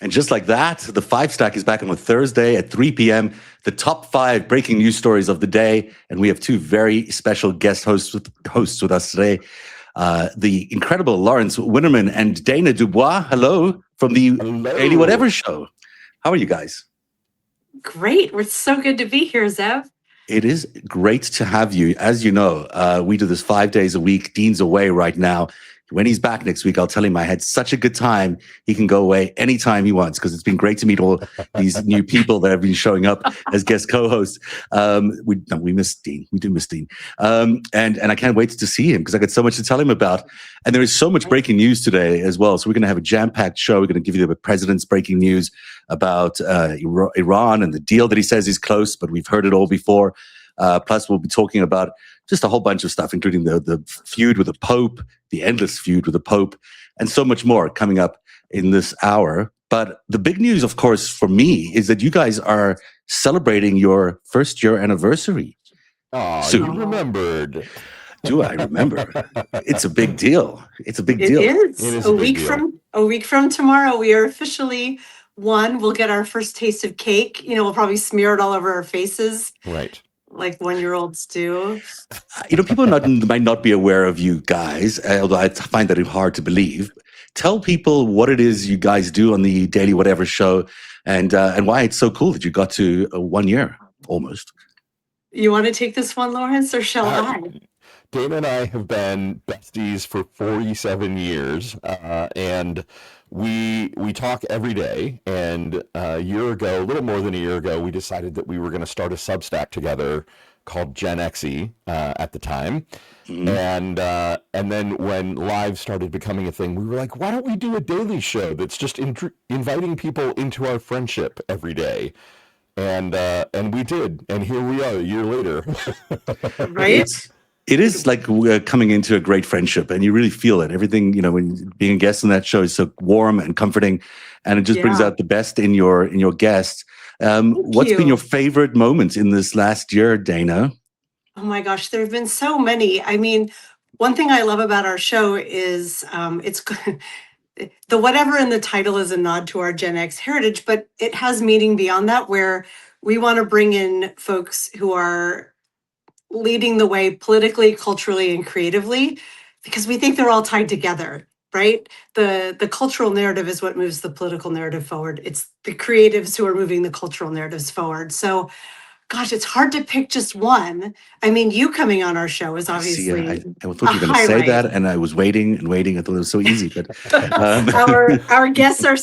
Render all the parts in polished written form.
And just like that, the FiveStack is back on a Thursday at 3 p.m. The top 5 breaking news stories of the day. And we have 2 very special guest hosts with us today. The incredible Lawrence Winnerman and Dana Dubois. Hello from the Daily Whatever show. How are you guys? Great. We're so good to be here, Zev. It is great to have you. As you know, we do this 5 days a week. Dean's away right now. When he's back next week, I'll tell him I had such a good time. He can go away anytime he wants because it's been great to meet all these new people that have been showing up as guest co-hosts. We miss Dean. We do miss Dean. And I can't wait to see him because I got so much to tell him about. And there is so much breaking news today as well. So we're going to have a jam-packed show. We're going to give you the president's breaking news about Iran and the deal that he says is close, but we've heard it all before. Plus, we'll be talking about just a whole bunch of stuff, including the feud with the Pope, the endless feud with the Pope, and so much more coming up in this hour. But the big news, of course, for me is that you guys are celebrating your first-year anniversary. You remembered. Do I remember? It's a big deal. It's a big deal. It is a week from tomorrow. We are officially one. We'll get our first taste of cake. We'll probably smear it all over our faces. Right. Like 1-year-olds do. People might not be aware of you guys, although I find that hard to believe. Tell people what it is you guys do on the Daily Whatever show and why it's so cool that you got to 1 year almost. You want to take this one, Lawrence, or shall I? Dana and I have been besties for 47 years, and we talk every day. And a little more than a year ago, we decided that we were going to start a Substack together called Gen XE at the time. Mm-hmm. And then when live started becoming a thing, we were like, why don't we do a daily show that's just inviting people into our friendship every day? And we did, and here we are a year later. Right? It is like we're coming into a great friendship, and you really feel it. Everything, when being a guest on that show is so warm and comforting, and it just brings out the best in your guests. What's been your favorite moments in this last year, Dana? Oh my gosh, there have been so many. I mean, one thing I love about our show is it's the whatever in the title is a nod to our Gen X heritage, but it has meaning beyond that, where we want to bring in folks who are leading the way politically, culturally, and creatively, because we think they're all tied together, right? The cultural narrative is what moves the political narrative forward. It's the creatives who are moving the cultural narratives forward. So, gosh, it's hard to pick just one. I mean, you coming on our show is obviously I thought you were going to say that, and I was waiting and waiting. I thought it was so easy, but our guests are.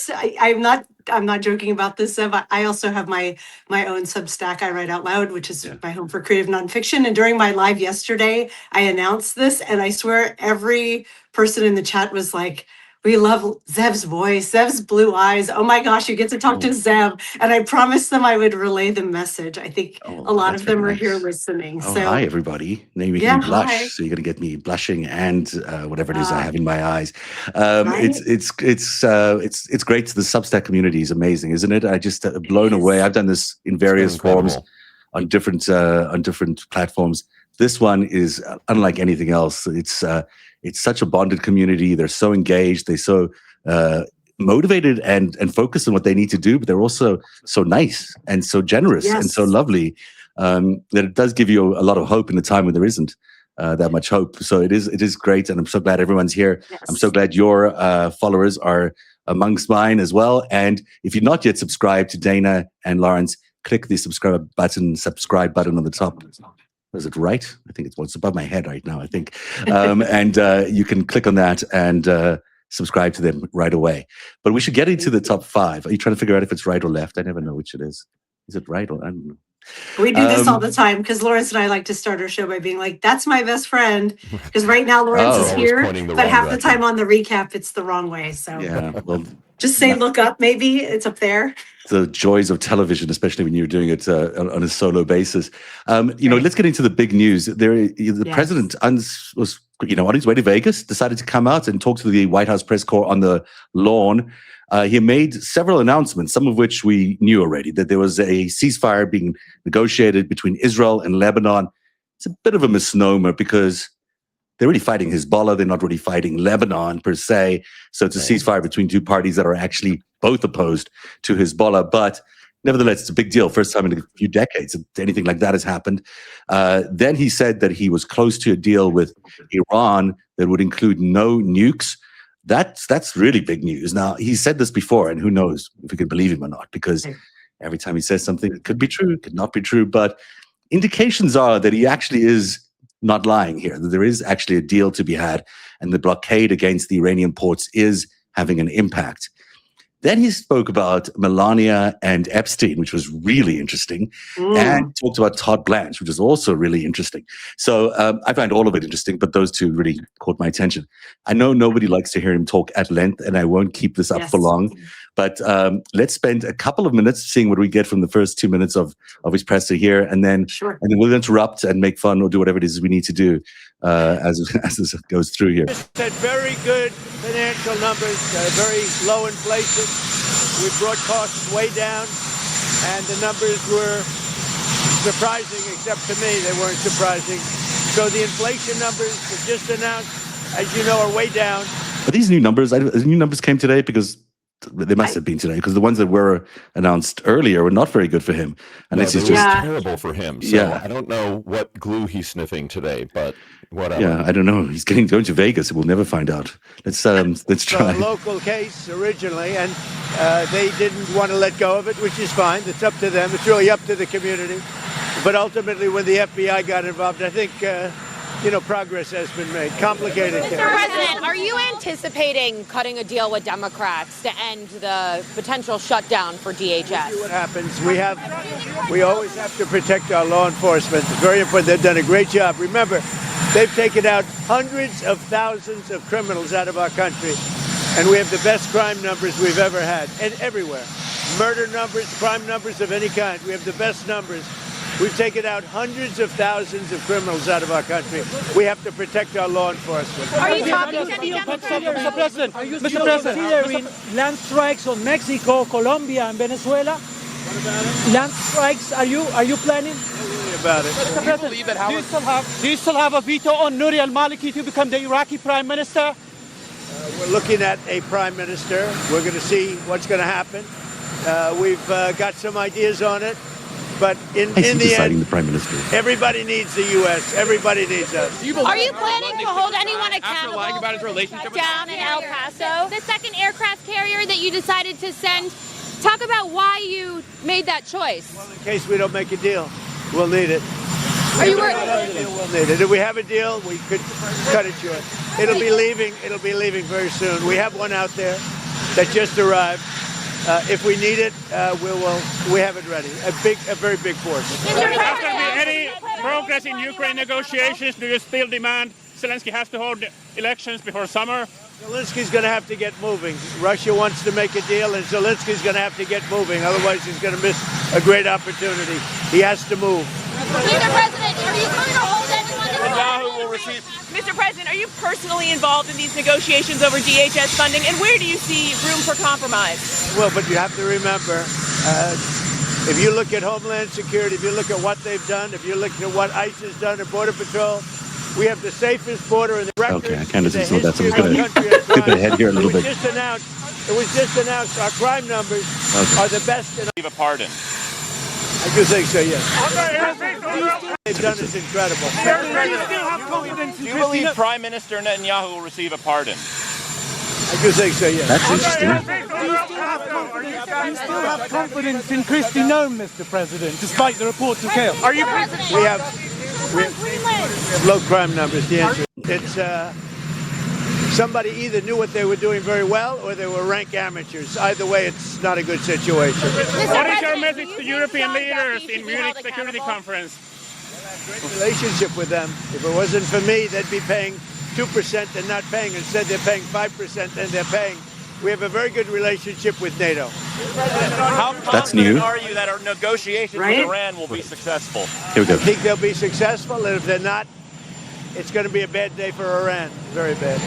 I'm not joking about this, Zev. I also have my own Substack, I Write Out Loud, which is my home for creative nonfiction. And during my live yesterday, I announced this, and I swear every person in the chat was like, we love Zev's voice, Zev's blue eyes. Oh my gosh, you get to talk to Zev. And I promised them I would relay the message. I think a lot of them are here listening. Oh, so hi, everybody. Now you can blush. Hi. So you're going to get me blushing and whatever it is I have in my eyes. Right? It's great. The Substack community is amazing, isn't it? I just blown away. I've done this in various forms on different platforms. This one is unlike anything else. It's such a bonded community. They're so engaged. They're so motivated and focused on what they need to do, but they're also so nice and so generous and so lovely that it does give you a lot of hope in a time when there isn't that much hope. So it is great, and I'm so glad everyone's here. Yes. I'm so glad your followers are amongst mine as well. And if you're not yet subscribed to Dana and Lawrence, click the subscribe button on the top. Is it right? I think it's above my head right now, I think. And you can click on that and subscribe to them right away. But we should get into the top 5. Are you trying to figure out if it's right or left? I never know which it is. Is it right or I don't know. We do this all the time because Lawrence and I like to start our show by being like, that's my best friend. Because right now Lawrence is here, but half the time on the recap, it's the wrong way. So just say, look up, maybe it's up there. The joys of television, especially when you're doing it on a solo basis. Let's get into the big news. The president was, on his way to Vegas, decided to come out and talk to the White House press corps on the lawn. He made several announcements, some of which we knew already, that there was a ceasefire being negotiated between Israel and Lebanon. It's a bit of a misnomer because they're really fighting Hezbollah. They're not really fighting Lebanon per se. So it's a ceasefire between two parties that are actually both opposed to Hezbollah, but nevertheless, it's a big deal. First time in a few decades that anything like that has happened. Then he said that he was close to a deal with Iran that would include no nukes. That's really big news. Now, he said this before, and who knows if we could believe him or not, because every time he says something, it could be true, it could not be true, but indications are that he actually is not lying here, that there is actually a deal to be had, and the blockade against the Iranian ports is having an impact. Then he spoke about Melania and Epstein, which was really interesting, and talked about Todd Blanche, which was also really interesting. So I find all of it interesting, but those two really caught my attention. I know nobody likes to hear him talk at length, and I won't keep this up for long, but let's spend a couple of minutes seeing what we get from the first 2 minutes of his presser here, and then we'll interrupt and make fun or do whatever it is we need to do as this goes through here. Said very good financial numbers, very low inflation. We brought costs way down, and the numbers were surprising, except to me, they weren't surprising. So the inflation numbers that just announced, as you know, are way down. Are these new numbers? New numbers came today because they must have been today, because the ones that were announced earlier were not very good for him. And this is just terrible for him. So I don't know what glue he's sniffing today, but whatever. Yeah, I don't know. He's going to Vegas, and we'll never find out. Let's try. A local case originally, and they didn't want to let go of it, which is fine. It's up to them. It's really up to the community. But ultimately, when the FBI got involved, I think progress has been made. Complicated case. Mr. President, are you anticipating cutting a deal with Democrats to end the potential shutdown for DHS? We'll see what happens. We always have to protect our law enforcement. It's very important. They've done a great job. Remember, they've taken out hundreds of thousands of criminals out of our country, and we have the best crime numbers we've ever had, and everywhere. Murder numbers, crime numbers of any kind. We have the best numbers. We've taken out hundreds of thousands of criminals out of our country. We have to protect our law enforcement. Are you talking to any Democrats? Mr. President, Mr. President, considering land strikes on Mexico, Colombia, and Venezuela? What about it? Land strikes, are you planning? Don't worry about it. Mr. President, do you still have a veto on Nouri al-Maliki to become the Iraqi prime minister? We're looking at a prime minister. We're going to see what's going to happen. We've got some ideas on it. But in the end, the prime minister. Everybody needs the U.S. Everybody needs us. Are you planning to hold anyone accountable lying about his relationship with down in El Paso? The second aircraft carrier that you decided to send, talk about why you made that choice. Well, in case we don't make a deal, we'll need it. Are you worried? We'll need it. If we have a deal, we could cut it short. It'll be leaving very soon. We have one out there that just arrived. If we need it, we have it ready. A very big force. Is there going to be any progress in Ukraine negotiations? Do you still demand Zelensky has to hold elections before summer? Zelensky's going to have to get moving. Russia wants to make a deal, and Zelensky's going to have to get moving. Otherwise, he's going to miss a great opportunity. He has to move. Mr. President, are you going to hold anyone Netanyahu will receive. Mr. President, are you personally involved in these negotiations over DHS funding, and where do you see room for compromise? Well, but you have to remember, if you look at Homeland Security, if you look at what they've done, if you look at what ICE has done at Border Patrol, we have the safest border in the record. Okay, I kind of see that. So I'm going to skip ahead here a little bit. It was just announced our crime numbers are the best. Receive a pardon. I do think so, yes. They've done is incredible. Do you believe Prime Minister Netanyahu will receive a pardon? I do think so, yes. That's interesting. Do you still have confidence in Kristi Noem, Mr. President, despite the reports of chaos? We have low crime numbers, the answer. It's somebody either knew what they were doing very well or they were rank amateurs. Either way, it's not a good situation. What is your message to European leaders in Munich Security Conference? Great relationship with them. If it wasn't for me, they'd be paying 2% and not paying. Instead, they're paying 5% and they're paying. We have a very good relationship with NATO. How confident are you that our negotiations with Iran will be successful? Here we go. I think they'll be successful, and if they're not, it's going to be a bad day for Iran. Very bad.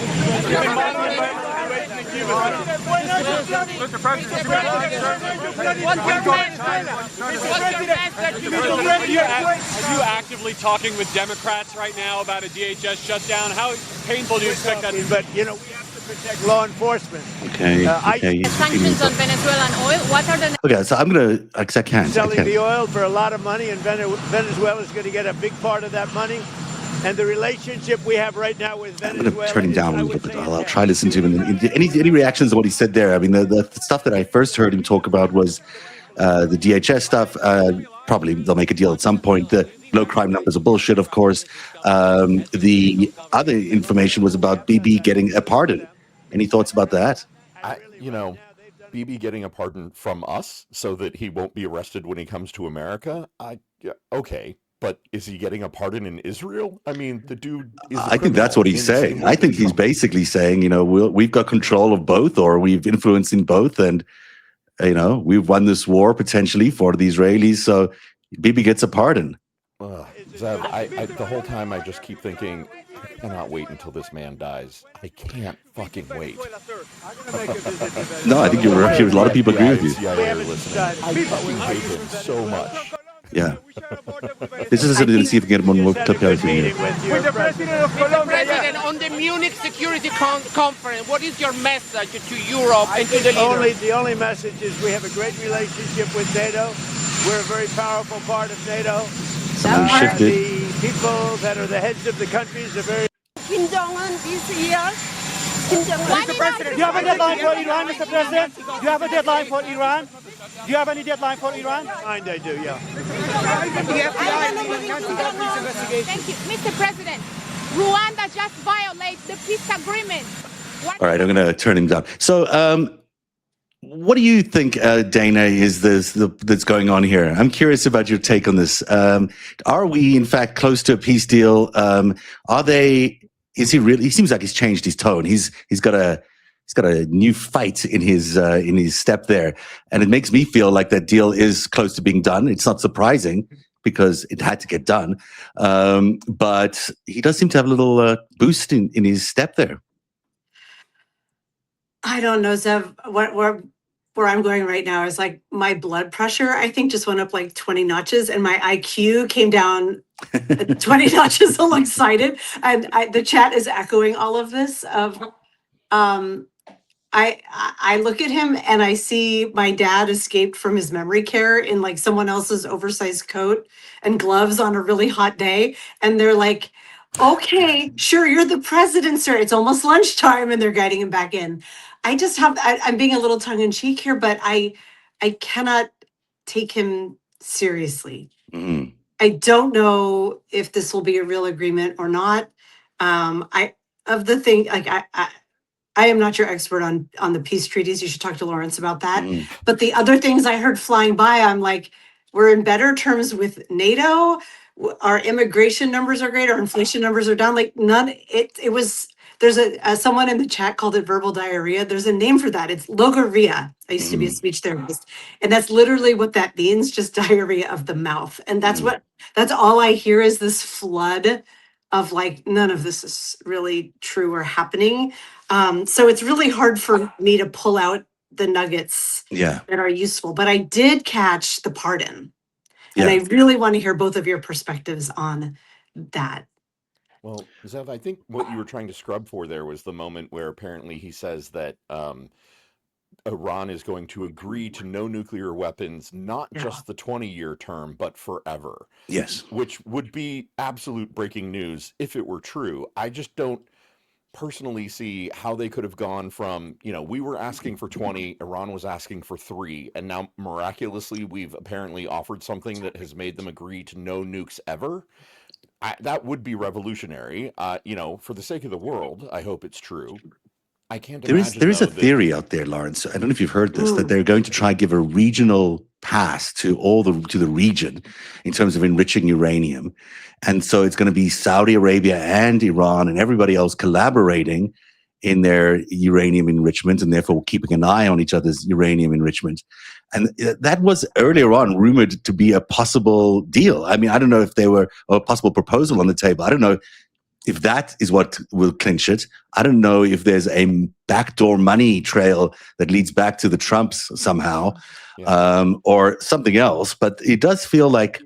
Mr. President, are you actively talking with Democrats right now about a DHS shutdown? How painful do you expect that to be? But, we have to protect law enforcement. Okay. Sanctions on Venezuelan oil. What are the Okay, so I'm gonna, because I can't. selling the oil for a lot of money, and Venezuela is going to get a big part of that money. And the relationship we have right now with I'm Venezuela. going to turn him down a little bit. I'll try to listen to him. Any reactions to what he said there? I mean, the stuff that I first heard him talk about was the DHS stuff. Probably they'll make a deal at some point. The low crime numbers are bullshit, of course. The other information was about BB getting a pardon. Any thoughts about that? BB getting a pardon from us so that he won't be arrested when he comes to America. Okay. But is he getting a pardon in Israel? I mean, the dude is I think that's what he's saying. I think he's basically saying, we've got control of both, or we've influenced in both, and we've won this war potentially for the Israelis. So Bibi gets a pardon. Zev, the whole time I just keep thinking, I cannot wait until this man dies. I can't fucking wait. No, I think you're right. A lot of people agree with you. I fucking hate him so much. Yeah. This is to see if we can get one more clip out here. With the President of Colombia, President, on the Munich Security Conference, what is your message to Europe and to the leaders? The only message is we have a great relationship with NATO. We're a very powerful part of NATO. The people that are the heads of the countries are very... Kim Jong-un this year. Mr. President, do you have a deadline for Iran, Mr. President? Do you have a deadline for Iran? Do you have any deadline for Iran? I do, yeah. Thank you. Mr. President, Rwanda just violated the peace agreement. All right, I'm going to turn him down. So, what do you think, Dana, is that's going on here? I'm curious about your take on this. Are we, in fact, close to a peace deal? Is he really? He seems like he's changed his tone. He's got a new fight in his step there, and it makes me feel like that deal is close to being done. It's not surprising because it had to get done, but he does seem to have a little boost in his step there. I don't know, Zev. Where I'm going right now is like my blood pressure, I think, just went up like 20 notches, and my IQ came down 20 notches. I'm excited, and the chat is echoing all of this. I look at him and I see my dad escaped from his memory care in like someone else's oversized coat and gloves on a really hot day, and they're like, "Okay, sure, you're the president, sir. It's almost lunchtime," and they're guiding him back in. I'm being a little tongue in cheek here, but I cannot take him seriously. Mm-hmm. I don't know if this will be a real agreement or not. I am not your expert on the peace treaties. You should talk to Lawrence about that. Mm-hmm. But the other things I heard flying by, I'm like, we're in better terms with NATO. Our immigration numbers are great. Our inflation numbers are down. Like none. It was. There's someone in the chat called it verbal diarrhea. There's a name for that. It's logorrhea. I used to be a speech therapist, and that's literally what that means. Just diarrhea of the mouth, and that's all I hear is this flood of like none of this is really true or happening. So it's really hard for me to pull out the nuggets that are useful. But I did catch the pardon, and I really want to hear both of your perspectives on that. Well, Zev, I think what you were trying to scrub for there was the moment where apparently he says that Iran is going to agree to no nuclear weapons, not just the 20-year term, but forever. Yes. Which would be absolute breaking news if it were true. I just don't personally see how they could have gone from, we were asking for 20, Iran was asking for 3, and now miraculously we've apparently offered something that has made them agree to no nukes ever. That would be revolutionary. For the sake of the world, I hope it's true. I can't imagine. There is a theory out there, Lawrence. I don't know if you've heard this, that they're going to try and give a regional pass to the region in terms of enriching uranium. And so it's going to be Saudi Arabia and Iran and everybody else collaborating in their uranium enrichment, and therefore keeping an eye on each other's uranium enrichment. And that was earlier on rumored to be a possible deal. I mean, I don't know if there were a possible proposal on the table. I don't know if that is what will clinch it. I don't know if there's a backdoor money trail that leads back to the Trumps somehow, or something else. But it does feel like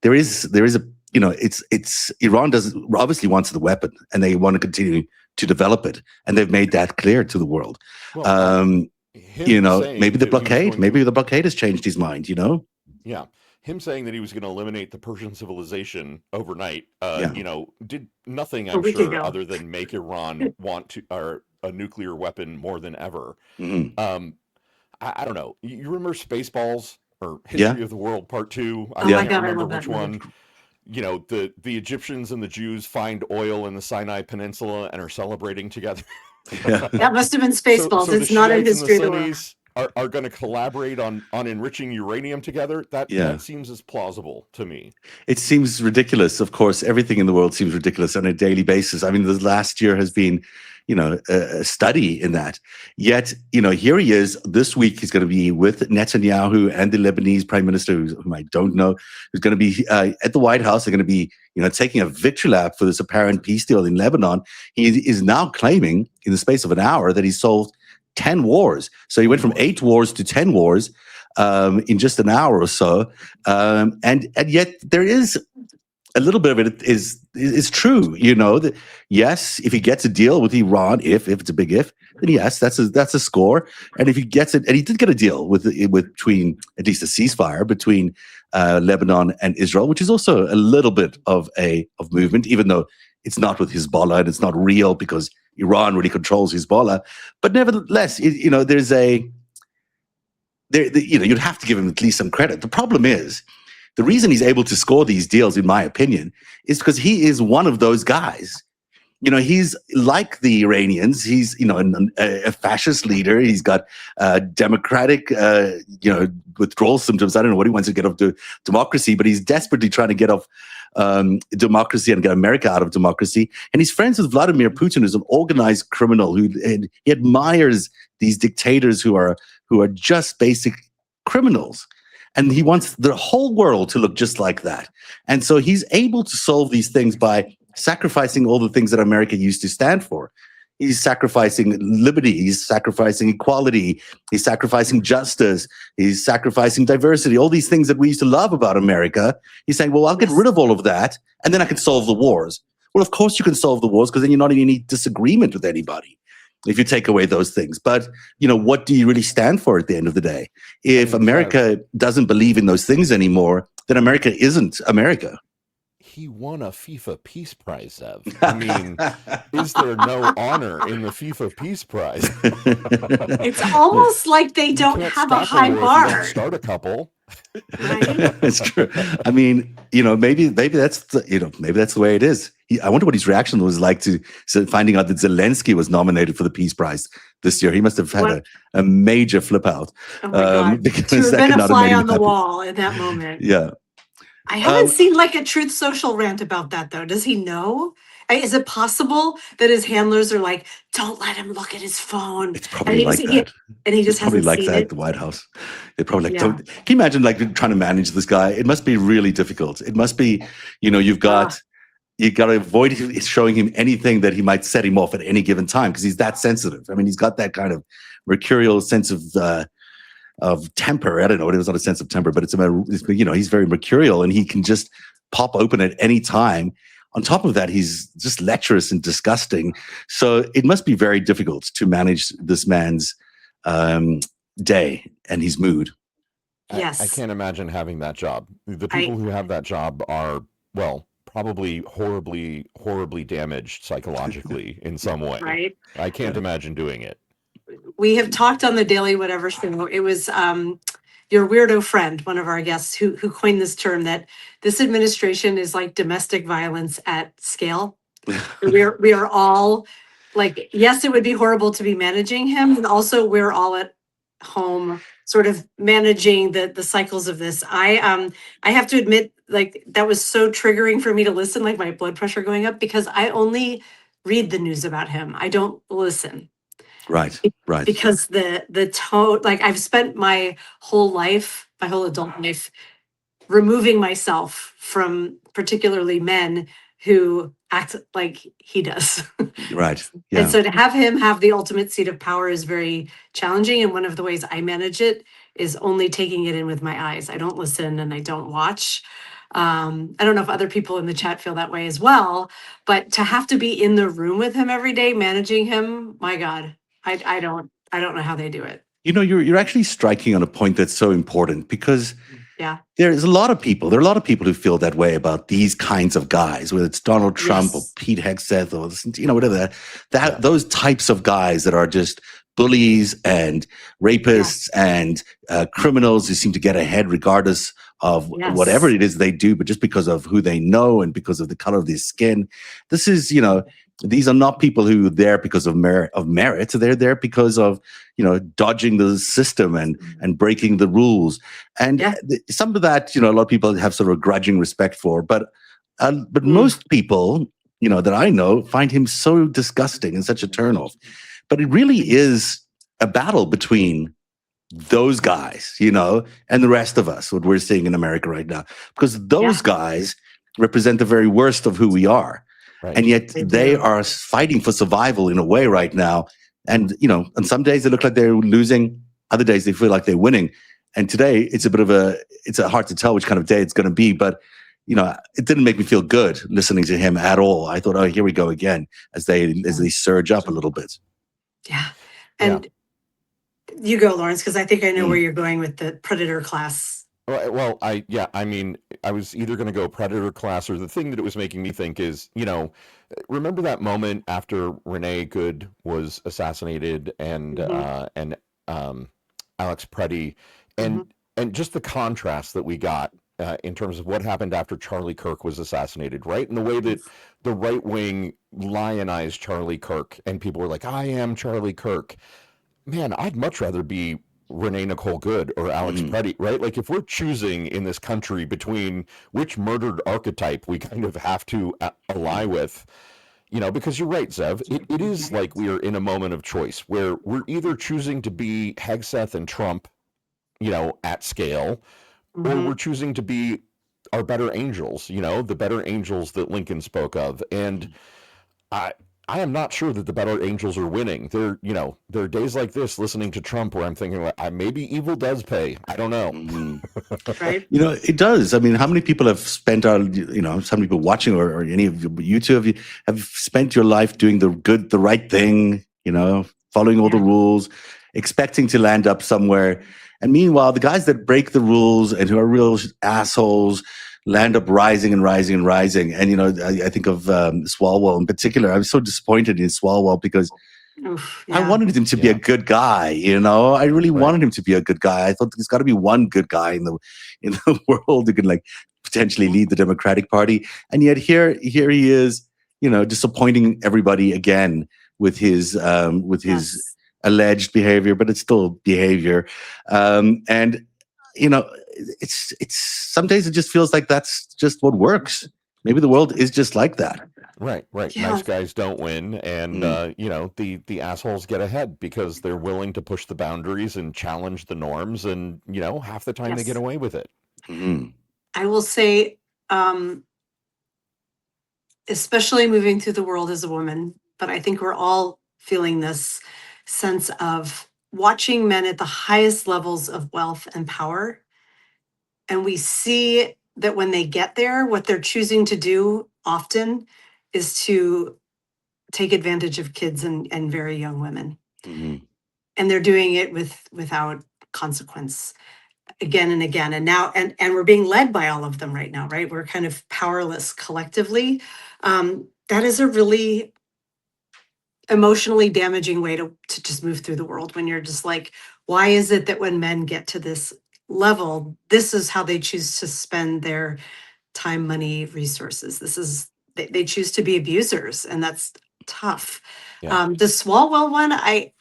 there is a, it's Iran obviously wants the weapon, and they want to continue to develop it, and they've made that clear to the world. Well, maybe the blockade has changed his mind. Yeah, him saying that he was going to eliminate the Persian civilization overnight, did nothing, I'm sure, other than make Iran want to or a nuclear weapon more than ever. Mm-hmm. I don't know. You remember Spaceballs or History of the World Part 2? I can't remember which one. The Egyptians and the Jews find oil in the Sinai Peninsula and are celebrating together. That must have been Spaceballs. It's not in History of the World. Are going to collaborate on enriching uranium together. That seems as plausible to me. It seems ridiculous. Of course, everything in the world seems ridiculous on a daily basis. I mean, the last year has been, a study in that. Yet, here he is. This week, he's going to be with Netanyahu and the Lebanese prime minister, whom I don't know, who's going to be at the White House. They're going to be, taking a victory lap for this apparent peace deal in Lebanon. He is now claiming, in the space of an hour, that he solved 10 wars. So he went from 8 wars to 10 wars in just an hour or so. And yet there is a little bit of it is true, that yes, if he gets a deal with Iran, if it's a big if, then yes, that's a score. And if he gets it, and he did get a deal between at least a ceasefire between Lebanon and Israel, which is also a little bit of movement, even though it's not with Hezbollah and it's not real because Iran really controls Hezbollah. But nevertheless, there's you'd have to give him at least some credit. The problem is, the reason he's able to score these deals, in my opinion, is because he is one of those guys. He's like the Iranians. He's, a fascist leader. He's got democratic, withdrawal symptoms. I don't know what he wants to get off to democracy, but he's desperately trying to get off democracy and get America out of democracy. And he's friends with Vladimir Putin, who's an organized criminal and he admires these dictators who are just basic criminals. And he wants the whole world to look just like that. And so he's able to solve these things by sacrificing all the things that America used to stand for. He's sacrificing liberty. He's sacrificing equality. He's sacrificing justice. He's sacrificing diversity. All these things that we used to love about America. He's saying, well, I'll get rid of all of that, and then I can solve the wars. Well, of course you can solve the wars, because then you're not in any disagreement with anybody if you take away those things. But, what do you really stand for at the end of the day? If America doesn't believe in those things anymore, then America isn't America. He won a FIFA Peace Prize, Ev. I mean, is there no honor in the FIFA Peace Prize? It's almost like they don't have a high bar. Start a couple. Right? It's true. I mean, maybe that's maybe that's the way it is. I wonder what his reaction was like to finding out that Zelensky was nominated for the Peace Prize this year. He must have had a major flip out. Oh my God. Because to have been a fly on the wall in that moment. Yeah. I haven't seen like a Truth Social rant about that, though. Does he know? Is it possible that his handlers are like, don't let him look at his phone? It's probably like that. And he just hasn't like seen that it? at the White House. They're probably like, don't. Can you imagine like trying to manage this guy? It must be really difficult. It must be, you've got to avoid showing him anything that he might set him off at any given time, because he's that sensitive. I mean, he's got that kind of mercurial sense of temper. I don't know. It was not a sense of temper, but it's he's very mercurial, and he can just pop open at any time. On top of that, he's just lecherous and disgusting. So it must be very difficult to manage this man's day and his mood. Yes. I can't imagine having that job. The people who have that job are, probably horribly, horribly damaged psychologically in some way. Right. I can't imagine doing it. We have talked on the Daily Whatever show. It was your weirdo friend, one of our guests, who coined this term that this administration is like domestic violence at scale. We are all like, yes, it would be horrible to be managing him, and also we're all at home sort of managing the cycles of this. I have to admit, like, that was so triggering for me to listen, like my blood pressure going up, because I only read the news about him. I don't listen. Right. Because the tone, like, I've spent my whole adult life, removing myself from particularly men who act like he does. Right. Yeah. And so to have him have the ultimate seat of power is very challenging. And one of the ways I manage it is only taking it in with my eyes. I don't listen and I don't watch. I don't know if other people in the chat feel that way as well, but to have to be in the room with him every day, managing him, my God, I don't know how they do it. You know, you're actually striking on a point that's so important, because yeah, there are a lot of people who feel that way about these kinds of guys, whether it's Donald Trump or Pete Hegseth or, you know, whatever those types of guys that are just bullies and rapists and criminals who seem to get ahead regardless of whatever it is they do, but just because of who they know and because of the color of their skin. This is, you know, these are not people who are there because of merit. They're there because of, you know, dodging the system and breaking the rules. And some of that, you know, a lot of people have sort of a grudging respect for, but most people, you know, that I know find him so disgusting and such a turnoff. But it really is a battle between those guys, you know, and the rest of us, what we're seeing in America right now, because those guys represent the very worst of who we are. Right. And yet they are fighting for survival in a way right now. And, you know, on some days they look like they're losing, other days they feel like they're winning. And today it's it's hard to tell which kind of day it's going to be. But, you know, it didn't make me feel good listening to him at all. I thought, oh, here we go again, as they surge up a little bit. Yeah. And you go, Lawrence, because I think I know where you're going with the predator class. Well, I mean, I was either going to go predator class, or the thing that it was making me think is, you know, remember that moment after Renee Good was assassinated and Alex Preddy, and just the contrast that we got in terms of what happened after Charlie Kirk was assassinated, right? And the way that the right wing lionized Charlie Kirk, and people were like, "I am Charlie Kirk." Man, I'd much rather be Renee Nicole Good or Alex Preddy, right? Like, if we're choosing in this country between which murdered archetype we kind of have to ally with, you know, because you're right, Zev, it is like we are in a moment of choice where we're either choosing to be Hegseth and Trump, you know, at scale, or we're choosing to be our better angels, you know, the better angels that Lincoln spoke of. And I am not sure that the better angels are winning. There are days like this listening to Trump where I'm thinking, like, maybe evil does pay. I don't know. Right? You know, it does. I mean, how many people have spent some people watching or any of you two have spent your life doing the right thing, you know, following all the rules, expecting to land up somewhere. And meanwhile, the guys that break the rules and who are real assholes land up rising and rising and rising. And, you know, I think of Swalwell in particular. I was so disappointed in Swalwell because I wanted him to be a good guy, you know. I really wanted him to be a good guy. I thought there's got to be one good guy in the world who can, like, potentially lead the Democratic Party. And yet here he is, you know, disappointing everybody again with his alleged behavior, but it's still behavior. And, you know, it's some days it just feels like that's just what works. Maybe the world is just like that. Right. Yeah. Nice guys don't win, and you know, the assholes get ahead because they're willing to push the boundaries and challenge the norms, and, you know, half the time they get away with it. I will say, especially moving through the world as a woman, but I think we're all feeling this sense of watching men at the highest levels of wealth and power. And we see that when they get there, what they're choosing to do often is to take advantage of kids and very young women. And they're doing it without consequence again and again. And now, and we're being led by all of them right now, right? We're kind of powerless collectively. That is a really emotionally damaging way to just move through the world, when you're just like, why is it that when men get to this level, this is how they choose to spend their time, money, resources? This is, they choose to be abusers, and that's tough. The Swalwell one, I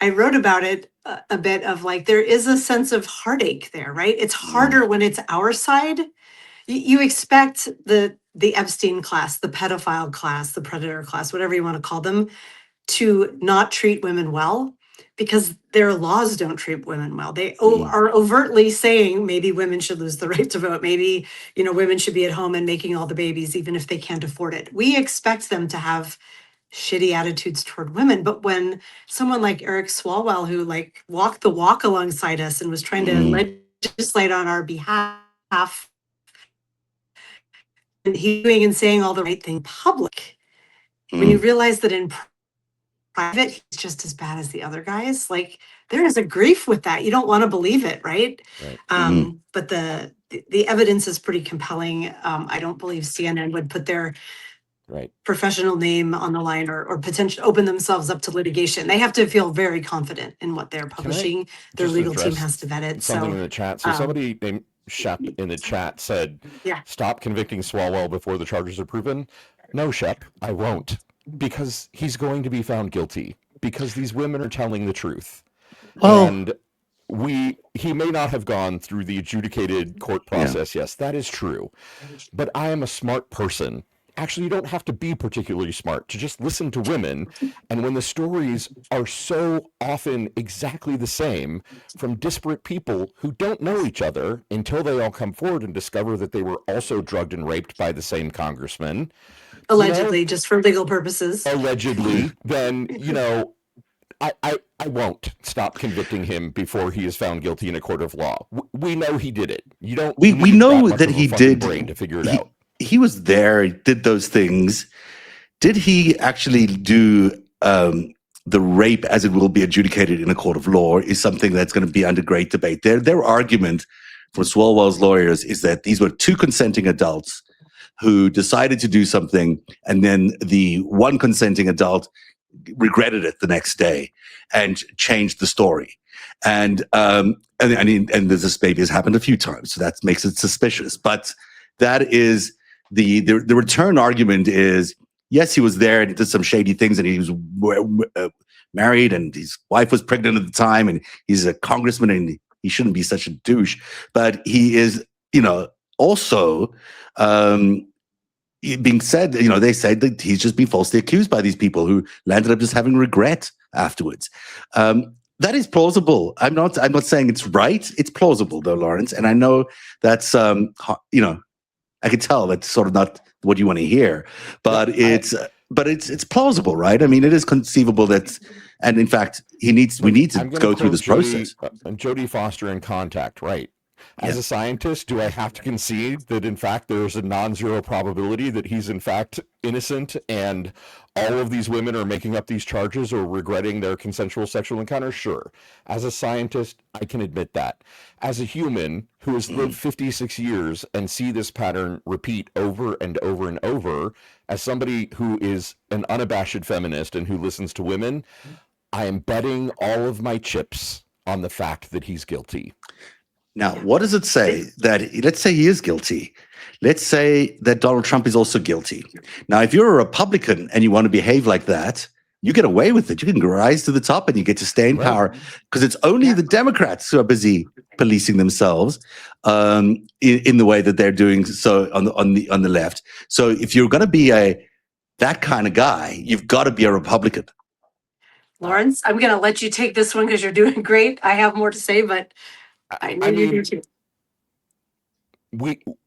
wrote about it a bit of, like, there is a sense of heartache there, right? It's harder when it's our side. You expect the Epstein class, the pedophile class, the predator class, whatever you want to call them, to not treat women well, because their laws don't treat women well. They are overtly saying maybe women should lose the right to vote. Maybe, you know, women should be at home and making all the babies, even if they can't afford it. We expect them to have shitty attitudes toward women. But when someone like Eric Swalwell, who, like, walked the walk alongside us and was trying to legislate on our behalf, he's doing and saying all the right thing in public. When you realize that in private, he's just as bad as the other guys. Like, there is a grief with that. You don't want to believe it, right? But the evidence is pretty compelling. I don't believe CNN would put their professional name on the line or potentially open themselves up to litigation. They have to feel very confident in what they're publishing. Their legal team has to vet it. Something in the chat. So somebody named Shep in the chat said, stop convicting Swalwell before the charges are proven. No, Shep, I won't. Because he's going to be found guilty. Because these women are telling the truth. And he may not have gone through the adjudicated court process. Yes, that is true. But I am a smart person. Actually, you don't have to be particularly smart to just listen to women. And when the stories are so often exactly the same from disparate people who don't know each other until they all come forward and discover that they were also drugged and raped by the same congressman. Allegedly, just for legal purposes. Allegedly, then, I won't stop convicting him before he is found guilty in a court of law. We know he did it. You don't. We know that he did. Brain to figure it out. He was there. He did those things. Did he actually do the rape as it will be adjudicated in a court of law? Is something that's going to be under great debate. Their argument for Swalwell's lawyers is that these were two consenting adults who decided to do something, and then the one consenting adult regretted it the next day and changed the story. And this baby has happened a few times, so that makes it suspicious. But that is the return argument is, yes, he was there and did some shady things, and he was married, and his wife was pregnant at the time, and he's a congressman, and he shouldn't be such a douche. But he is, also being said, they said that he's just been falsely accused by these people who landed up just having regret afterwards. That is plausible. I'm not saying it's right. It's plausible though, Lawrence. And I know that's, I can tell that's sort of not what you want to hear, but it's plausible, right? I mean, it is conceivable that, and in fact, we need to go through this process. Jodie Foster in Contact, right? As a scientist, do I have to concede that, in fact, there's a non-zero probability that he's, in fact, innocent and all of these women are making up these charges or regretting their consensual sexual encounter? Sure. As a scientist, I can admit that. As a human who has lived 56 years and see this pattern repeat over and over and over, as somebody who is an unabashed feminist and who listens to women, I am betting all of my chips on the fact that he's guilty. Now, what does it say that, let's say he is guilty. Let's say that Donald Trump is also guilty. Now, if you're a Republican and you want to behave like that, you get away with it. You can rise to the top and you get to stay in power, because it's only the Democrats who are busy policing themselves in the way that they're doing so on the left. So if you're going to be that kind of guy, you've got to be a Republican. Lawrence, I'm going to let you take this one because you're doing great. I have more to say, but I know you do too.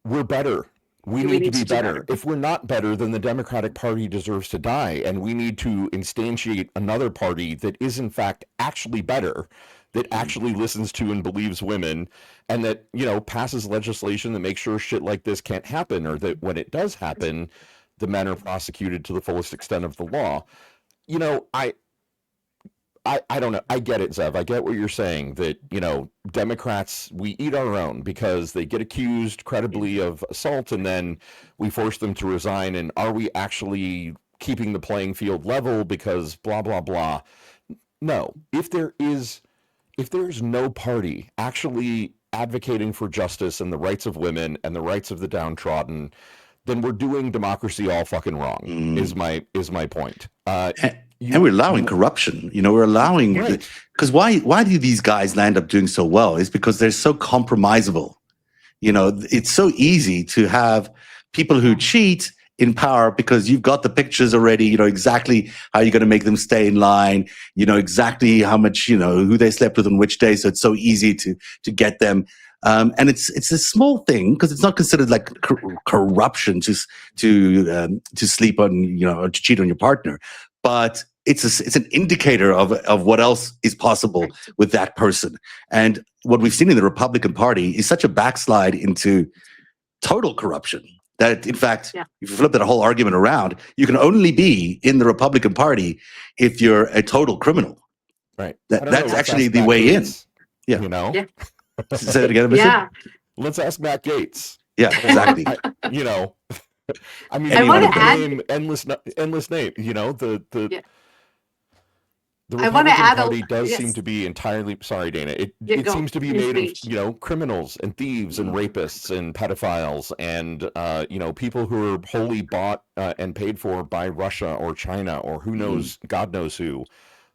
We're better. We need to be better. If we're not better, then the Democratic Party deserves to die, and we need to instantiate another party that is, in fact, actually better, that actually listens to and believes women, and that, passes legislation that makes sure shit like this can't happen, or that when it does happen, the men are prosecuted to the fullest extent of the law. I don't know. I get it, Zev. I get what you're saying, that, Democrats, we eat our own because they get accused credibly of assault and then we force them to resign. And are we actually keeping the playing field level because blah, blah, blah? No. If there is no party actually advocating for justice and the rights of women and the rights of the downtrodden, then we're doing democracy all fucking wrong, is my point. And we're allowing corruption. We're allowing, because why do these guys land up doing so well? Is because they're so compromisable. It's so easy to have people who cheat in power because you've got the pictures already. You know exactly how you're going to make them stay in line. You know exactly how much, who they slept with on which day. So it's so easy to get them. And it's a small thing because it's not considered like corruption to sleep on, or to cheat on your partner. But it's an indicator of what else is possible with that person. And what we've seen in the Republican Party is such a backslide into total corruption That, in fact, if you flip that whole argument around, you can only be in the Republican Party if you're a total criminal. Right. That's actually the way Gates, in. Yeah. You know? Yeah. Say that again, Mr. Let's ask Matt Gates. Yeah, exactly. You know, I mean, I want to add name endless name. You know, the I want to Republican add Party does seem to be entirely. Sorry, Dana. It seems to be made of criminals and thieves and rapists and pedophiles and people who are wholly bought and paid for by Russia or China or who knows, God knows who.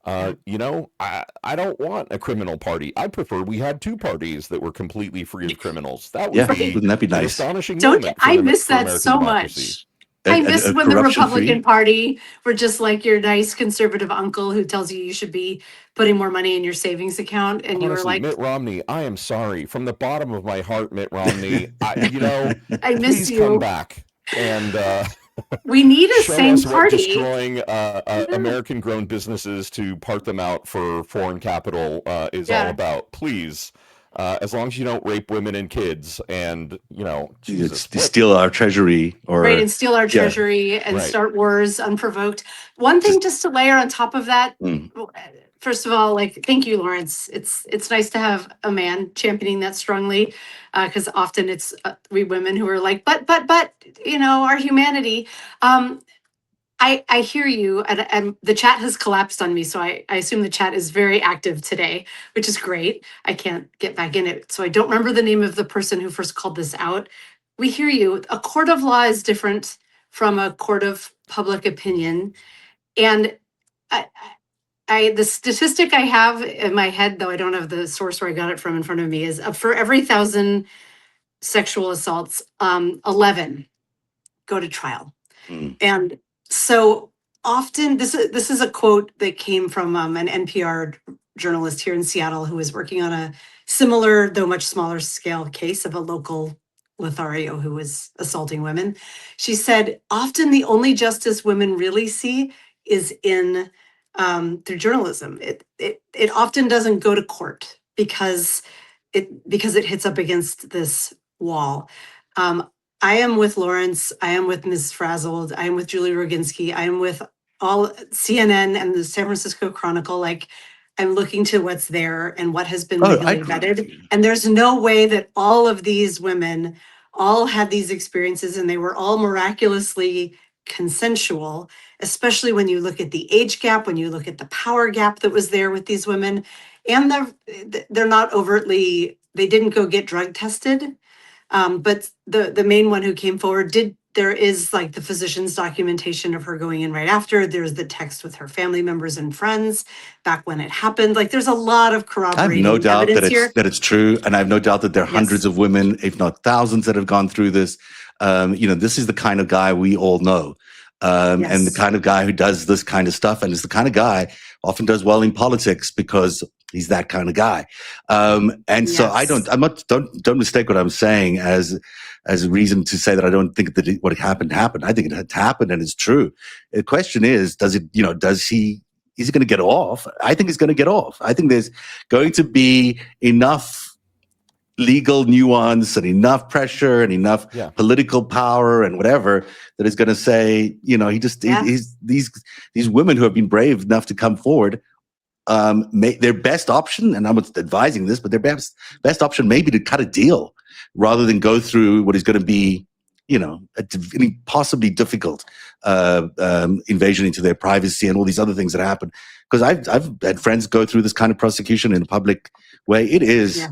I don't want a criminal party. I prefer we had two parties that were completely free of criminals. That would wouldn't that be nice? An astonishing Don't moment I miss for that American so democracy. much. I miss when the Republican Party were just like your nice conservative uncle who tells you should be putting more money in your savings account, and you were like, Mitt Romney, I am sorry from the bottom of my heart, Mitt Romney. I miss please you. come back and we need a show same us party. What destroying American-grown businesses to part them out for foreign capital is all about. Please. As long as you don't rape women and kids and, steal our treasury and steal our treasury and start wars unprovoked. One thing just to layer on top of that, first of all, thank you, Lawrence. It's nice to have a man championing that strongly, because often it's we women who are like, but, our humanity. I hear you, and the chat has collapsed on me, so I assume the chat is very active today, which is great. I can't get back in it, so I don't remember the name of the person who first called this out. We hear you. A court of law is different from a court of public opinion, and the statistic I have in my head, though I don't have the source where I got it from in front of me, is for every 1,000 sexual assaults, 11 go to trial, and so often, this is a quote that came from an NPR journalist here in Seattle who was working on a similar, though much smaller scale case of a local Lothario who was assaulting women. She said, often the only justice women really see is in through journalism. It often doesn't go to court because it hits up against this wall. I am with Lawrence. I am with Ms. Frazzled. I am with Julie Roginski. I am with all CNN and the San Francisco Chronicle. I'm looking to what's there and what has been legally vetted. And there's no way that all of these women all had these experiences and they were all miraculously consensual, especially when you look at the age gap, when you look at the power gap that was there with these women. And they're not overtly, they didn't go get drug tested. But the main one who came forward there is the physician's documentation of her going in right after. There's the text with her family members and friends back when it happened. There's a lot of corroborating I have no doubt that it's true. And I have no doubt that there are hundreds of women, if not thousands, that have gone through this. This is the kind of guy we all know. And the kind of guy who does this kind of stuff, and is the kind of guy often does well in politics because he's that kind of guy. So don't mistake what I'm saying as a reason to say that I don't think that what happened. I think it had happened and it's true. The question is, is he going to get off? I think he's going to get off. I think there's going to be enough legal nuance and enough pressure and enough political power and whatever that is going to say, these women who have been brave enough to come forward, their best option, and I'm not advising this, but their best option may be to cut a deal rather than go through what is going to be, a possibly difficult invasion into their privacy and all these other things that happen. Because I've had friends go through this kind of prosecution in a public way. It is. Yeah.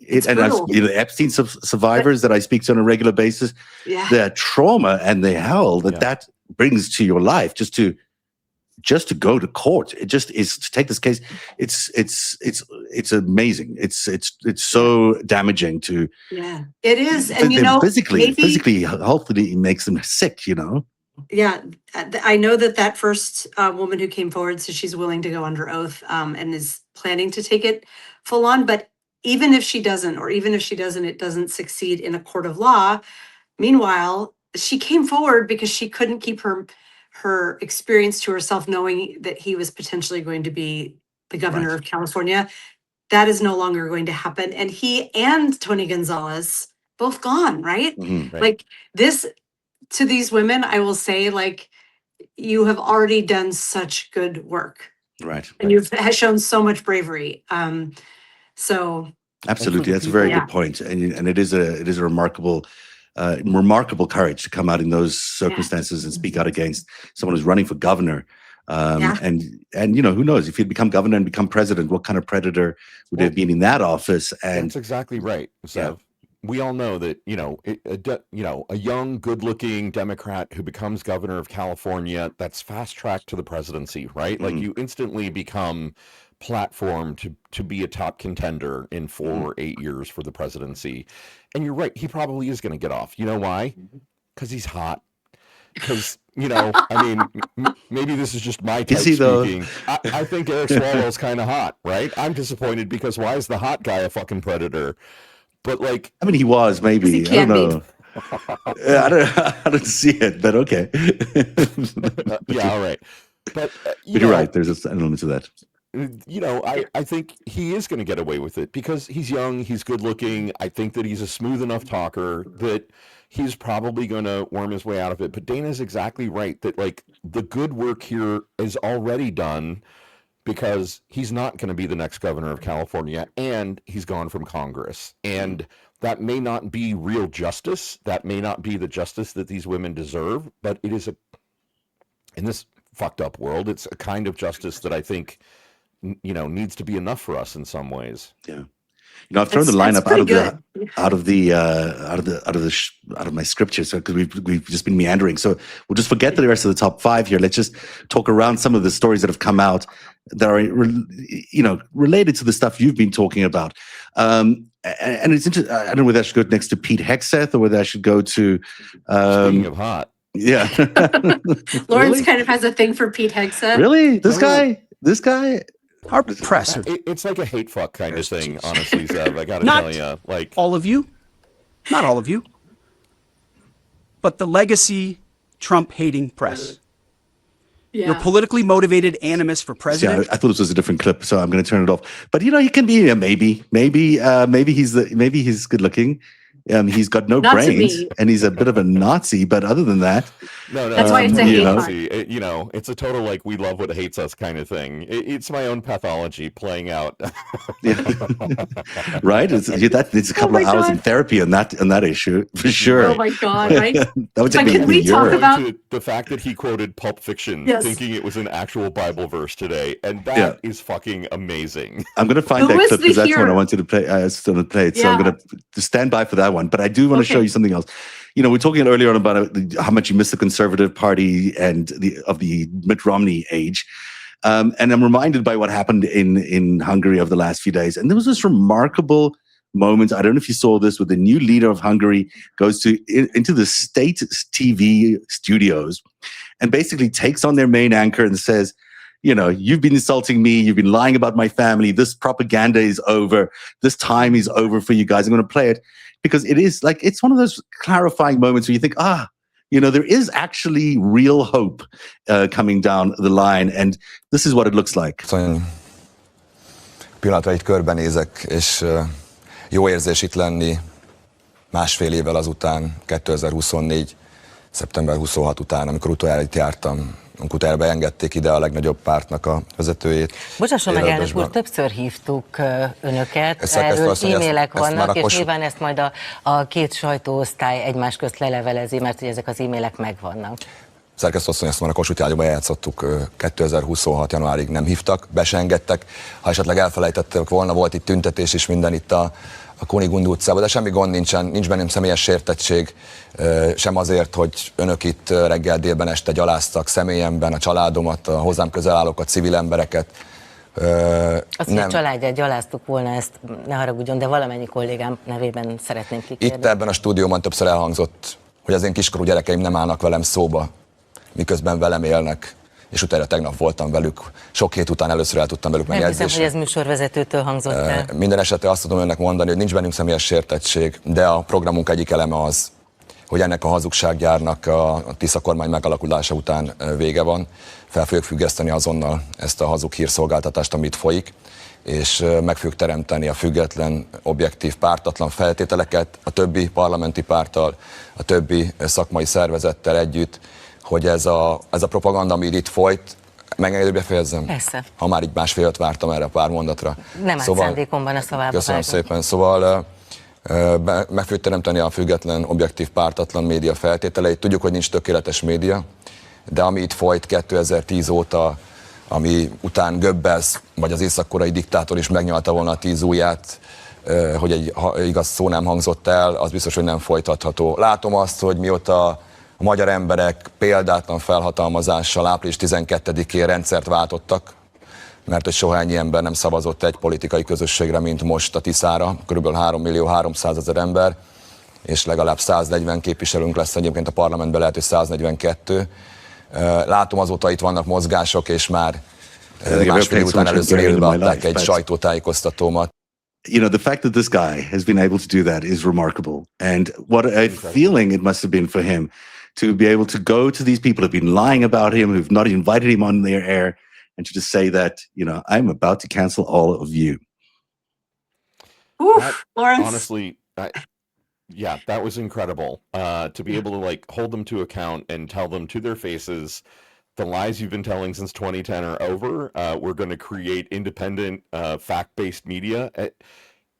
The Epstein survivors that I speak to on a regular basis, the trauma and the hell that brings to your life just to go to court. It just is to take this case. It's amazing. It's so damaging to. Yeah, it is, and physically, hopefully, it makes them sick. Yeah, I know that first woman who came forward says she's willing to go under oath and is planning to take it full on, but. Even if she doesn't, it doesn't succeed in a court of law. Meanwhile, she came forward because she couldn't keep her experience to herself, knowing that he was potentially going to be the governor of California. That is no longer going to happen. And he and Tony Gonzalez both gone, right? Mm-hmm, this to these women, I will say, like, you have already done such good work. Right. And you've shown so much bravery. So absolutely, that's a very good point, and it is a remarkable courage to come out in those circumstances and speak out against someone who's running for governor. And you know, who knows if he'd become governor and become president, what kind of predator would have been in that office? And that's exactly right. So we all know that, you know, a young, good-looking Democrat who becomes governor of California, that's fast-tracked to the presidency, right? Like you instantly become platformed to be a top contender in 4 or 8 years for the presidency. And you're right, he probably is going to get off. You know why? Because he's hot. Because, you know, I mean, maybe this is just my type speaking. I think Eric Swallow's kind of hot, right? I'm disappointed because why is the hot guy a fucking predator? But like, I mean, he was maybe. I don't know. I don't see it, but okay. Yeah, all right. But you're right. There's an element to that. You know, I think he is going to get away with it because he's young, he's good looking. I think that he's a smooth enough talker that he's probably going to worm his way out of it. But Dana's exactly right that like the good work here is already done because he's not going to be the next governor of California and he's gone from Congress. And that may not be real justice. That may not be the justice that these women deserve, but it is in this fucked up world, it's a kind of justice that I think, you know, needs to be enough for us in some ways. Yeah. You know, I've thrown the lineup out of my scripture, so because we've just been meandering. So we'll just forget the rest of the top 5 here. Let's just talk around some of the stories that have come out that are, you know, related to the stuff you've been talking about. And it's interesting. I don't know whether I should go next to Pete Hegseth or whether I should go to. Speaking of hot, yeah. Lawrence kind of has a thing for Pete Hegseth. Really, this guy. Our press. It's like a hate fuck kind of thing, honestly, Zev. I gotta tell you, like all of you, not all of you, but the legacy Trump hating press. Yeah. Your politically motivated animus for president. Yeah, I thought this was a different clip, so I'm going to turn it off. But you know, he can be maybe he's good looking. He's got no brains, and he's a bit of a Nazi. But other than that, no, that's why it's a hate Nazi. You know, it's a total like we love what hates us kind of thing. It's my own pathology playing out. Right? It's a couple of hours in therapy on that issue for sure. Oh my god! Right? That would take can we talk about the fact that he quoted Pulp Fiction, thinking it was an actual Bible verse today, and that is fucking amazing. I'm going to find that clip because that's what I wanted to play. I still to play it, so I'm going to stand by for that one, but I do want to show you something else. You know, we're talking earlier on about how much you miss the Conservative Party and the Mitt Romney age, and I'm reminded by what happened in Hungary over the last few days. And there was this remarkable moment. I don't know if you saw this, where the new leader of Hungary goes into the state TV studios and basically takes on their main anchor and says, you know, you've been insulting me. You've been lying about my family. This propaganda is over. This time is over for you guys. I'm going to play it because it is like, it's one of those clarifying moments where you think, you know, there is actually real hope coming down the line. And this is what it looks like. Pillanatra itt körbenézek, és jó érzés itt lenni másfél évvel azután, 2024. szeptember 26 után, amikor utoljára itt jártam. Utána beengedték ide a legnagyobb pártnak a vezetőjét. Bocsásson meg, elnök úr, többször hívtuk önöket, erről e-mailek vannak, és nyilván ezt majd a két sajtóosztály egymás közt lelevelezi, mert hogy ezek az e-mailek megvannak. Szerkesztő asszony, ezt már a Kossuth Rádióban játszottuk, 2026. januárig nem hívtak, be se engedtek. Ha esetleg elfelejtettek volna, volt itt tüntetés is minden itt a Kunigund utcában, de semmi gond nincsen, nincs bennem személyes sértettség, sem azért, hogy önök itt reggel, délben, este gyaláztak személyemben, a családomat, a hozzám közel állókat, civil embereket. Azt, hogy a családját gyaláztuk volna, ezt ne haragudjon, de valamennyi kollégám nevében szeretném kikérni. Itt ebben a stúdióban többször elhangzott, hogy az én kiskorú gyerekeim nem állnak velem szóba, miközben velem élnek, és utána tegnap voltam velük. Sok hét után először el tudtam velük megjegyzésre. Nem hiszem, hogy ez műsorvezetőtől hangzott el. Minden esetre azt tudom önnek mondani, hogy nincs bennünk személyes sértettség, de a programunk egyik eleme az, hogy ennek a hazugsággyárnak a Tisza kormány megalakulása után vége van. Fel fogjuk függeszteni azonnal ezt a hazug hírszolgáltatást, amit folyik, és meg fogjuk teremteni a független, objektív, pártatlan feltételeket a többi parlamenti párttal, a többi szakmai szervezettel együtt, hogy ez a propaganda, ami itt folyt, megengedő, befejezzem? Persze. Ha már így másfél vártam erre a pár mondatra. Nem állt szándékomban a szavába. Köszönöm szépen. Szóval meg fogjuk teremteni a független, objektív, pártatlan média feltételeit. Tudjuk, hogy nincs tökéletes média, de ami itt folyt 2010 óta, ami után Goebbels, vagy az észak-koreai diktátor is megnyalta volna a 10 ujját, hogy egy igaz szó nem hangzott el, az biztos, hogy nem folytatható. Látom azt, hogy mióta a magyar emberek példátlan felhatalmazással április 12-én rendszert váltottak, mert hogy soha ennyi ember nem szavazott egy politikai közösségre, mint most a Tiszára, kb. 3.300.000 ember, és legalább 140 képviselőnk lesz egyébként a parlamentben, lehet, hogy 142. Látom, azóta itt vannak mozgások, és már másfél év után először élőbe adták egy sajtótájékoztatómat. You know, the fact that this guy has been able to do that is remarkable. And what a feeling it must have been for him to be able to go to these people who've been lying about him, who've not invited him on their air, and to just say that, you know, I'm about to cancel all of you. Oof, Lawrence. Honestly, yeah, that was incredible. To be able to like hold them to account and tell them to their faces, the lies you've been telling since 2010 are over. We're going to create independent, fact-based media.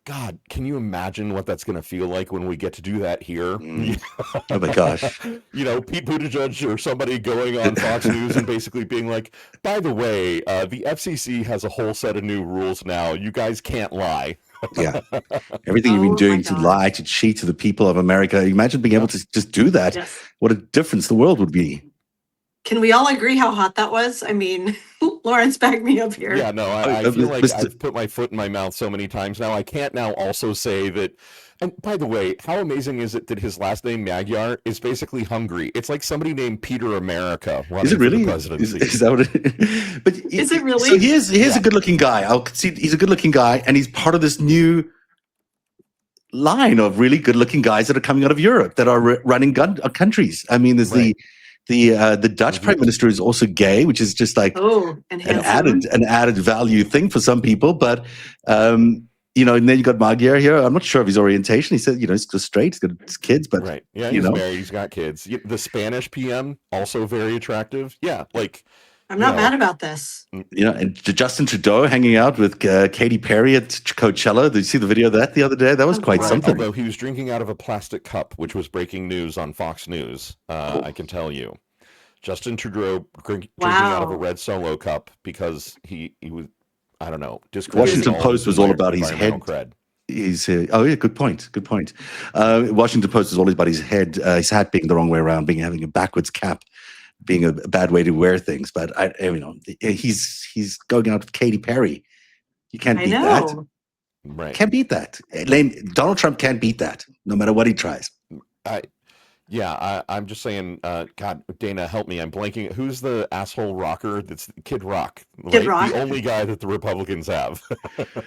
God, can you imagine what that's going to feel like when we get to do that here? Oh my gosh. You know, Pete Buttigieg or somebody going on Fox News and basically being like, by the way, the FCC has a whole set of new rules now. You guys can't lie. Yeah. Everything you've been doing to lie, to cheat to the people of America. Imagine being able to just do that. Yes. What a difference the world would be. Can we all agree how hot that was? I mean, Lawrence, back me up here. Yeah, no, I feel like I've put my foot in my mouth so many times now. I can't now also say that. And by the way, how amazing is it that his last name Magyar is basically Hungary? It's like somebody named Peter America. Is it really? Is that what but is it really? So here's a good-looking guy. I'll concede he's a good-looking guy, and he's part of this new line of really good-looking guys that are coming out of Europe that are running countries. I mean, there's the Dutch prime minister is also gay, which is just like an added value thing for some people. But you know, and then you got Magyar here. I'm not sure of his orientation. He said, you know, he's just straight. He's got his kids, but yeah, he's married. He's got kids. The Spanish PM also very attractive. Yeah, like I'm not mad about this. You know, and Justin Trudeau hanging out with Katy Perry at Coachella. Did you see the video of that the other day? That was quite something. Although he was drinking out of a plastic cup, which was breaking news on Fox News. I can tell you, Justin Trudeau drinking out of a red Solo cup because he was, I don't know. Washington Post was all about his head. Cred. Oh yeah, good point. Good point. Washington Post is all about his head, his hat being the wrong way around, having a backwards cap, being a bad way to wear things. But you know, he's going out with Katy Perry. You can't beat that. Right? Can't beat that. Donald Trump can't beat that, no matter what he tries. I'm just saying, God, Dana, help me. I'm blanking. Who's the asshole rocker? That's Kid Rock. Right? Kid Rock. The only guy that the Republicans have.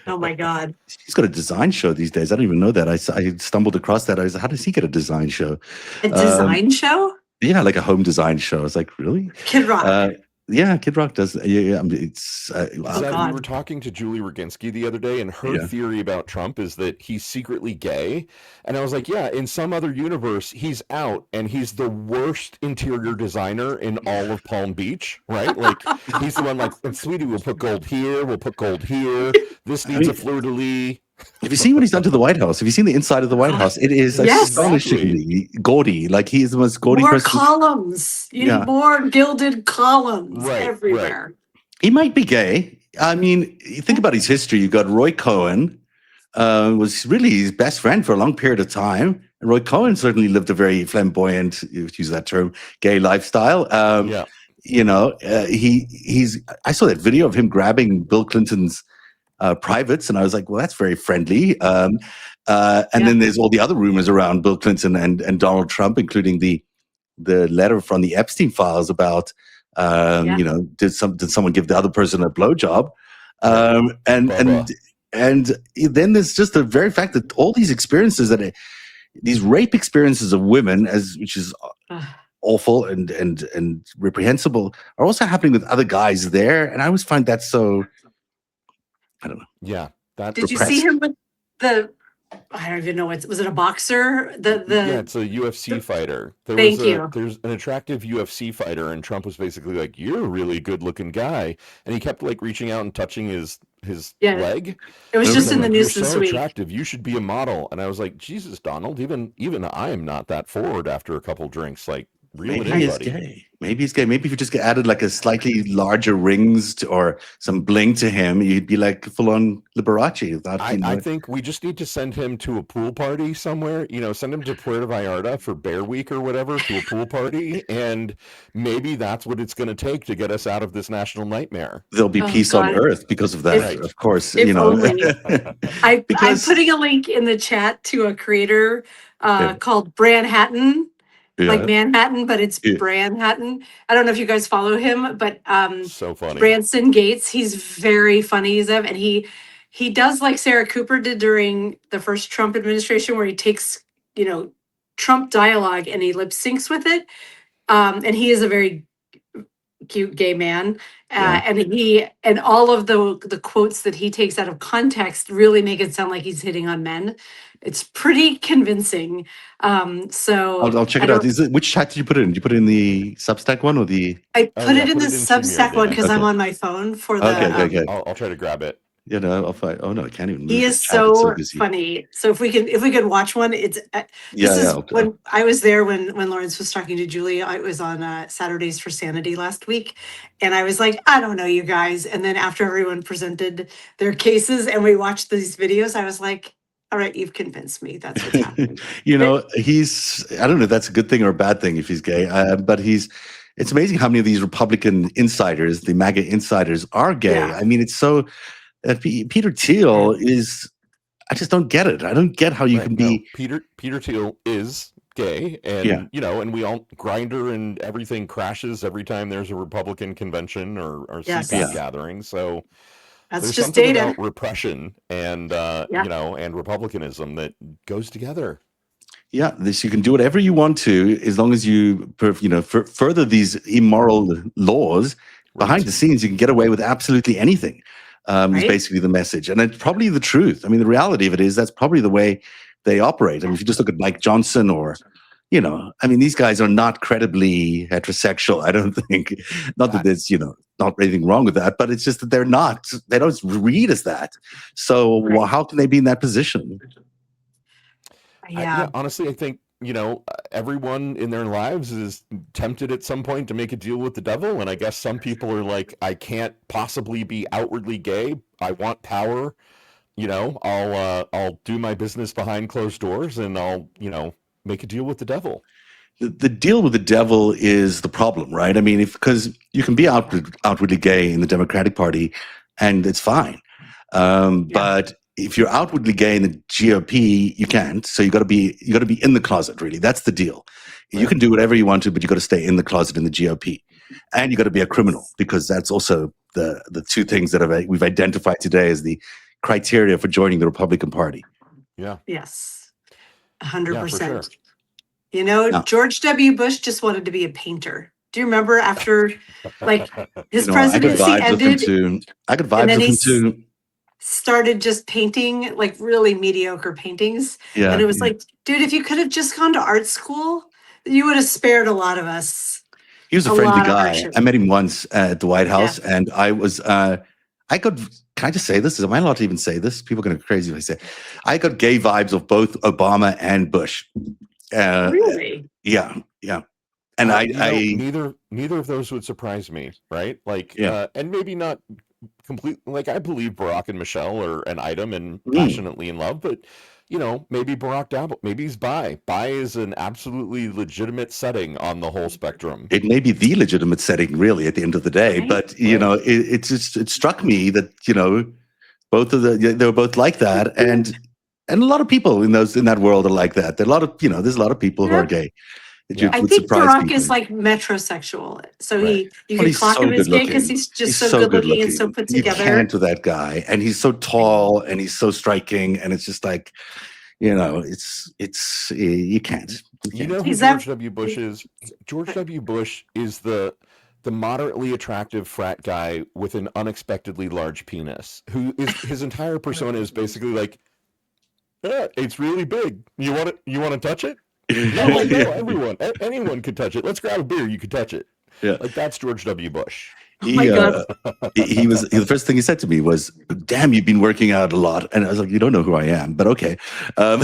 Oh my God. He's got a design show these days. I don't even know that. I stumbled across that. I was like, how does he get a design show? A design show? Yeah, like a home design show. I was like, really? Kid Rock. Yeah, Kid Rock does. Yeah, it's. We were talking to Julie Roginski the other day, and her theory about Trump is that he's secretly gay. And I was like, yeah, in some other universe, he's out, and he's the worst interior designer in all of Palm Beach, right? Like, he's the one like, sweetie, we'll put gold here, we'll put gold here. This needs a fleur-de-lis. Have you seen what he's done to the White House? Have you seen the inside of the White House? It is astonishingly gaudy. Like, he is the most gaudy person. More columns. You need more gilded columns everywhere. Right. He might be gay. I mean, you think about his history. You got Roy Cohen, was really his best friend for a long period of time. And Roy Cohen certainly lived a very flamboyant, use that term, gay lifestyle. You know, I saw that video of him grabbing Bill Clinton's privates, and I was like, well, that's very friendly. And then there's all the other rumors around Bill Clinton and Donald Trump, including the letter from the Epstein files about, you know, did someone give the other person a blowjob? And then there's just the very fact that all these experiences these rape experiences of women, which is awful and reprehensible, are also happening with other guys there. And I always find that so I don't know. Yeah. Did you see him with the, I don't even know was it a boxer? Yeah, it's a UFC fighter. Thank you. There's an attractive UFC fighter, and Trump was basically like, "You're a really good looking guy," and he kept like reaching out and touching his leg. It was just in the news You're this so week. attractive. You should be a model. And I was like, Jesus, Donald, even I am not that forward after a couple drinks. Like, Maybe he's gay. Maybe he's gay. Maybe if you just added like a slightly larger rings or some bling to him, you'd be like full on Liberace. I think we just need to send him to a pool party somewhere. Send him to Puerto Vallarta for Bear Week or whatever, to a pool party, and maybe that's what it's going to take to get us out of this national nightmare. There'll be peace on earth because of that. Of course, I'm putting a link in the chat to a creator called Branhattan. Like Manhattan, but it's Branhattan. I don't know if you guys follow him, but so funny. Branson Gates, he's very funny, and he does like Sarah Cooper did during the first Trump administration, where he takes Trump dialogue and he lip syncs with it. And he is a very cute gay man, and all of the quotes that he takes out of context really make it sound like he's hitting on men. It's pretty convincing. So I'll check it out. Which chat did you put it in? Did you put it in the Substack one or the? I put it in the Substack one because I'm on my phone for the. Okay. I'll try to grab it. I'll find. Oh no, I can't even. Move he is so funny. So if we could watch one, it's when I was there when Lawrence was talking to Julie. I was on Saturdays for Sanity last week, and I was like, I don't know, you guys. And then after everyone presented their cases and we watched these videos, I was like, all right, you've convinced me. That's what's happening. I don't know if that's a good thing or a bad thing if he's gay, but it's amazing how many of these Republican insiders, the MAGA insiders, are gay. Yeah. I mean, it's so, Peter Thiel is, I just don't get it. I don't get how you can be. Peter Thiel is gay, and and we all, Grindr and everything crashes every time there's a Republican convention or CPAC gathering. So that's there's just something data. about repression and and republicanism that goes together. Yeah, you can do whatever you want to as long as you further these immoral laws. Behind the scenes, you can get away with absolutely anything. Is basically the message, and it's probably the truth. I mean, the reality of it is that's probably the way they operate. I mean, if you just look at Mike Johnson or. I mean, these guys are not credibly heterosexual. I don't think, not that there's, not anything wrong with that, but it's just that they don't read as that. So how can they be in that position? Honestly, I think, everyone in their lives is tempted at some point to make a deal with the devil. And I guess some people are like, I can't possibly be outwardly gay. I want power. I'll do my business behind closed doors and I'll, make a deal with the devil. The deal with the devil is the problem, right? I mean, because you can be outwardly gay in the Democratic Party, and it's fine. But if you're outwardly gay in the GOP, you can't. So you got to be in the closet. Really, that's the deal. Right. You can do whatever you want to, but you got to stay in the closet in the GOP, and you got to be a criminal, because that's also the two things that we've identified today as the criteria for joining the Republican Party. Yeah. Yes. 100%. Sure. George W. Bush just wanted to be a painter. Do you remember after, his presidency ended? I could vibes with him too. Started just painting really mediocre paintings. Yeah, and it was like, dude, if you could have just gone to art school, you would have spared a lot of us. He was a friendly guy. I met him once at the White House, and I was, can I just say this? Am I allowed to even say this? People are going to go crazy if I say I got gay vibes of both Obama and Bush. Really? Yeah. And neither of those would surprise me, right? And maybe not completely. I believe Barack and Michelle are an item and passionately in love, but maybe Barack dabbled. Maybe he's bi. Bi is an absolutely legitimate setting on the whole spectrum. It may be the legitimate setting, really, at the end of the day. Right. But it struck me that both of they were both like that, and a lot of people in that world are like that. There are a lot of there's a lot of people who are gay. I think Barack is metrosexual, so you can clock him as gay because he's just so good looking and so put together. You can't with that guy, and he's so tall and he's so striking, and it's just like, it's you can't. You know who George W. Bush is? George W. Bush is the the moderately attractive frat guy with an unexpectedly large penis, who is his entire persona is basically like, yeah, it's really big. You want it? You want to touch it? No, anyone could touch it. Let's grab a beer. You could touch it. Yeah, like that's George W. Bush. Oh my God. He was the first thing he said to me was, "Damn, you've been working out a lot." And I was like, "You don't know who I am, but okay, but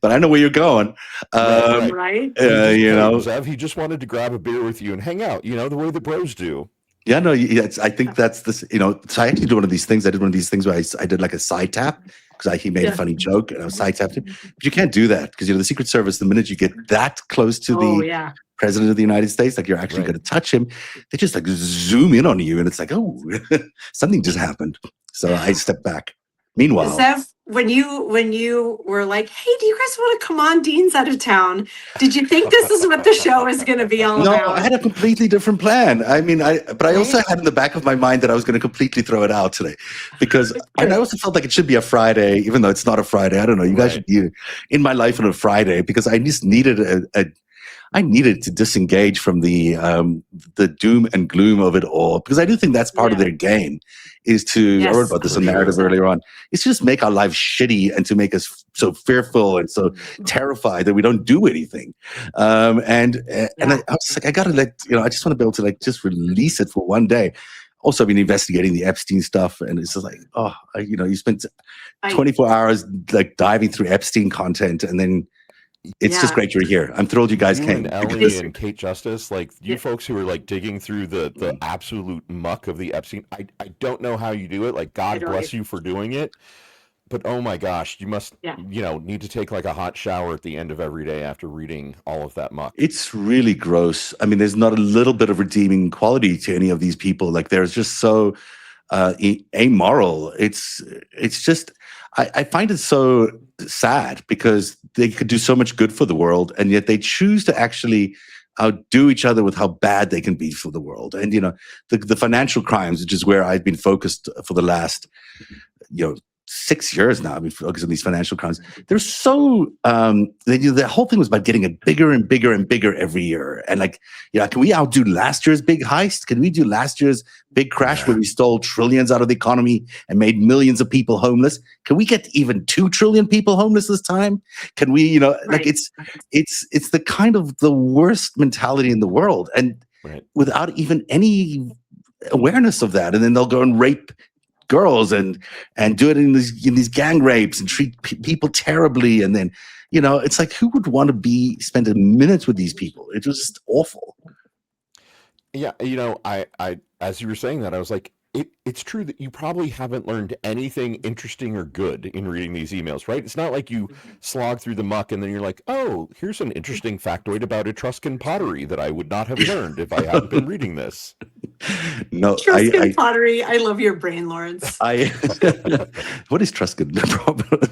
I know where you're going." Right? You know, Zev, he just wanted to grab a beer with you and hang out. You know, the way the bros do. Yeah, no, I think that's this. You know, so I actually did one of these things. I did one of these things where I did like a side tap because he made a funny joke and I was side tapped him. But you can't do that because the Secret Service, the minute you get that close to the president of the United States, like you're actually going to touch him, they just like zoom in on you, and it's like, oh, something just happened. So I stepped back. Meanwhile, Zev, when you were like, hey, do you guys want to come on? Dean's out of town. Did you think this is what the show is going to be all about? No, I had a completely different plan. I mean, but I also had in the back of my mind that I was going to completely throw it out today, because I also felt like it should be a Friday, even though it's not a Friday. I don't know. You guys should be in my life on a Friday, because I just needed I needed to disengage from the doom and gloom of it all, because I do think that's part of their game, is to, I wrote about this in narrative earlier on, is to just make our lives shitty and to make us so fearful and so terrified that we don't do anything. And I was like, I gotta I just want to be able to like just release it for one day. Also, I've been investigating the Epstein stuff, and it's just like, you spent 24 hours like diving through Epstein content, and then it's just great you're here. I'm thrilled you guys came. And Ellie and Kate Justice, like you folks who are like digging through the absolute muck of the Epstein. I don't know how you do it. Like, God bless you for doing it. But oh my gosh, you must need to take like a hot shower at the end of every day after reading all of that muck. It's really gross. I mean, there's not a little bit of redeeming quality to any of these people. Like, they're just so amoral. It's just, I find it so sad, because they could do so much good for the world, and yet they choose to actually outdo each other with how bad they can be for the world. And the financial crimes, which is where I've been focused for the last 6 years now. I've been focused on these financial crimes. They're so the whole thing was about getting it bigger and bigger and bigger every year. And can we outdo last year's big heist? Can we do last year's big crash where we stole trillions out of the economy and made millions of people homeless? Can we get even 2 trillion people homeless this time? Can we, it's the kind of the worst mentality in the world, and without even any awareness of that. And then they'll go and rape girls and do it in these gang rapes and treat people terribly. And then, it's like, who would want to spend a minute with these people? It was just awful. Yeah. I as you were saying that, I was like, it's true that you probably haven't learned anything interesting or good in reading these emails, right? It's not like you slog through the muck and then you're like, oh, here's an interesting factoid about Etruscan pottery that I would not have learned if I hadn't been reading this. No, Etruscan pottery. I love your brain, Lawrence. What is Etruscan?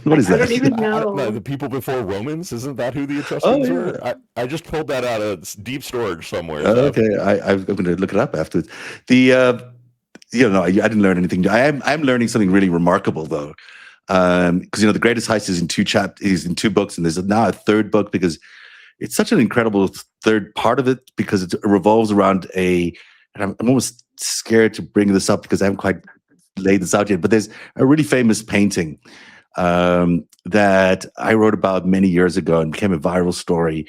What is that? I don't even know. The people before Romans, isn't that who the Etruscans were? I just pulled that out of deep storage somewhere. Okay, I'm going to look it up afterwards. I didn't learn anything. I'm learning something really remarkable though, because the Greatest Heist is in 2 books, and there's now a 3rd book, because it's such an incredible third part of it, because it revolves around and I'm almost scared to bring this up because I haven't quite laid this out yet, but there's a really famous painting that I wrote about many years ago and became a viral story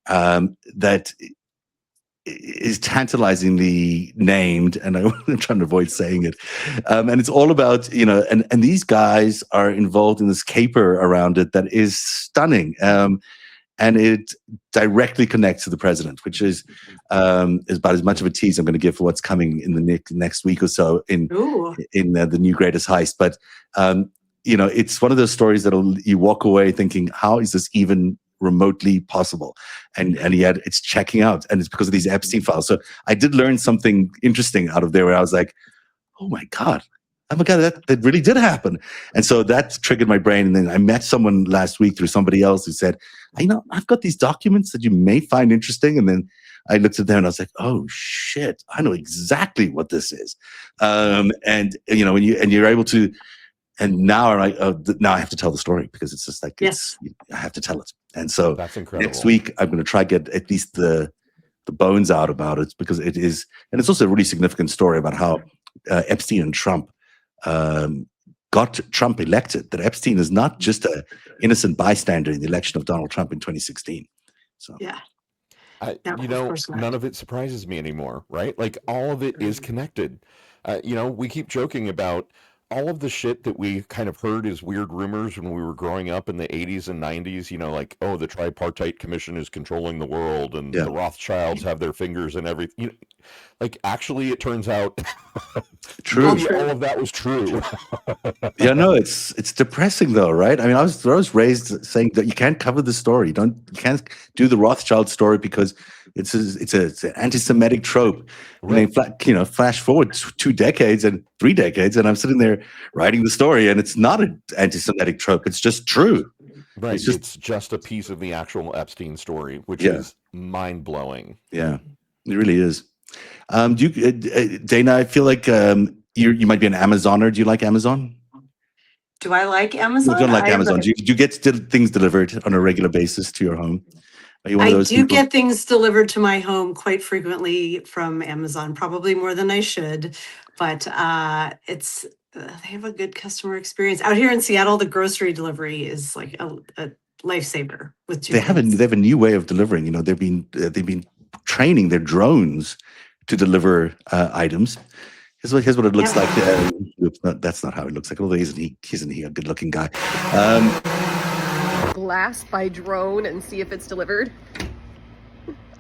that is tantalizingly named, and I'm trying to avoid saying it. And it's all about, and these guys are involved in this caper around it that is stunning. And it directly connects to the president, which is about as much of a tease I'm going to give for what's coming in the next week or so in the new Greatest Heist. But it's one of those stories that you walk away thinking, how is this even remotely possible? And yet it's checking out, and it's because of these Epstein files. So I did learn something interesting out of there, where I was like, oh my god, that really did happen. And so that triggered my brain. And then I met someone last week through somebody else who said, I've got these documents that you may find interesting. And then I looked at them and I was like, oh shit, I know exactly what this is. And when you're able to, and now I'm like, now I have to tell the story, because it's just like, I have to tell it. And so that's incredible. Next week, I'm going to try to get at least the the bones out about it, because it is, and it's also a really significant story about how Epstein and Trump got Trump elected. That Epstein is not just an innocent bystander in the election of Donald Trump in 2016. So yeah. None of it surprises me anymore, right? Like, all of it is connected. We keep joking about all of the shit that we kind of heard as weird rumors when we were growing up in the 80s and 90s, like, oh, the Tripartite Commission is controlling the world, and the Rothschilds have their fingers in everything. Like, actually, it turns out true. All of that was true. Yeah, no, it's depressing though, right? I mean, I was raised saying that you can't cover the story. You can't do the Rothschild story because it's an anti-Semitic trope. Right. And flash forward 2 decades and 3 decades, and I'm sitting there writing the story, and it's not an anti-Semitic trope. It's just true. Right. It's just a piece of the actual Epstein story, which is mind-blowing. Yeah, it really is. Do you, Dana? I feel like you might be an Amazoner. Do you like Amazon? Do I like Amazon? You don't like Amazon. Do you get things delivered on a regular basis to your home? Are you one of those people? Get things delivered to my home quite frequently from Amazon, probably more than I should. But they have a good customer experience. Out here in Seattle, the grocery delivery is like a lifesaver. With they have a new way of delivering. They've been training their drones to deliver items. Here's what it looks like. That's not how it looks like. Although isn't he a good-looking guy? Glass by drone and see if it's delivered.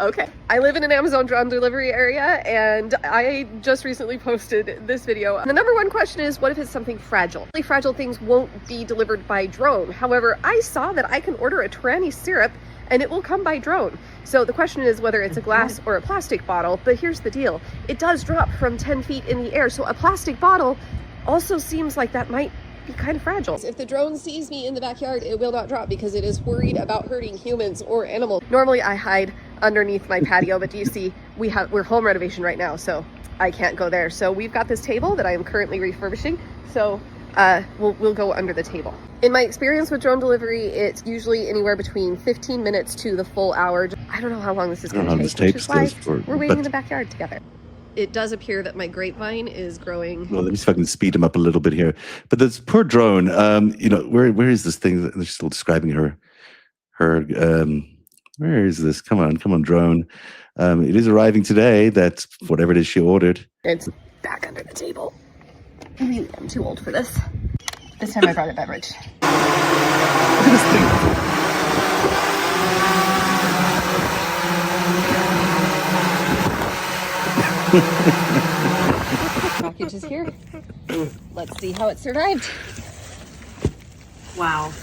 Okay, I live in an Amazon drone delivery area, and I just recently posted this video. The number one question is, what if it's something fragile? Really fragile things won't be delivered by drone. However, I saw that I can order a tranny syrup and it will come by drone. So the question is whether it's a glass or a plastic bottle, but here's the deal. It does drop from 10 feet in the air, so a plastic bottle also seems like that might be kind of fragile. If the drone sees me in the backyard, it will not drop because it is worried about hurting humans or animals. Normally I hide underneath my patio, but do you see, we're home renovation right now, so I can't go there. So we've got this table that I am currently refurbishing, so we'll go under the table. In my experience with drone delivery, it's usually anywhere between 15 minutes to the full hour. I don't know how long this is going to take, which is why we're waiting in the backyard together. It does appear that my grapevine is growing. Well, let me see if I can speed him up a little bit here. But this poor drone, where is this thing? They're still describing her. Where is this? Come on, drone. It is arriving today. That's whatever it is she ordered. It's back under the table. I really am too old for this. This time I brought a beverage. Look at this thing. Package is here. Let's see how it survived. Wow.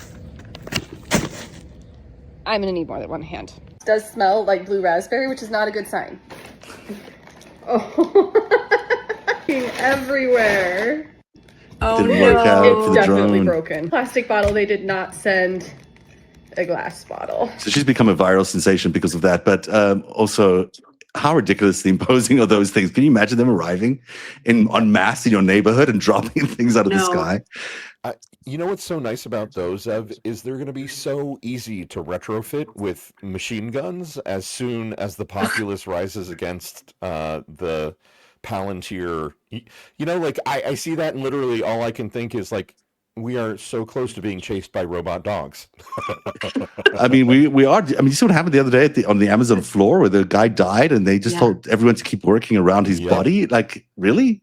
I'm gonna need more than one hand. It does smell like blue raspberry, which is not a good sign. Oh, everywhere. Oh, didn't work out for it's the definitely drone. Broken. Plastic bottle, they did not send a glass bottle. So she's become a viral sensation because of that. But also, how ridiculously imposing are those things? Can you imagine them arriving en masse in your neighborhood and dropping things out of the sky? You know what's so nice about those, Ev, is they're going to be so easy to retrofit with machine guns as soon as the populace rises against the Palantir. I see that, and literally all I can think is, like, we are so close to being chased by robot dogs. I mean, we are. I mean, you see what happened the other day on the Amazon floor where the guy died and they just told everyone to keep working around his body? Like, really?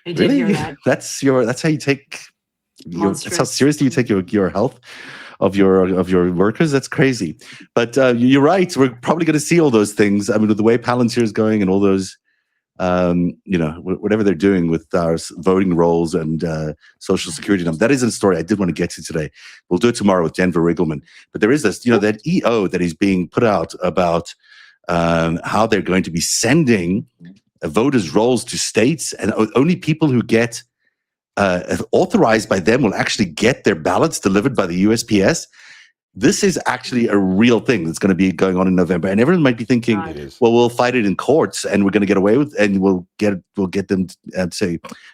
I did hear that. That's how you take... that's how seriously you take your health of your workers. That's crazy. But you're right. We're probably going to see all those things. I mean, with the way Palantir is going and all those, whatever they're doing with our voting rolls and social security number. That is a story I did want to get to today. We'll do it tomorrow with Denver Riggleman. But there is this, that EO that is being put out about how they're going to be sending voters' rolls to states, and only people who get authorized by them will actually get their ballots delivered by the USPS. This is actually a real thing that's going to be going on in November, and everyone might be thinking, "Well, we'll fight it in courts, and we're going to get away with, and we'll get them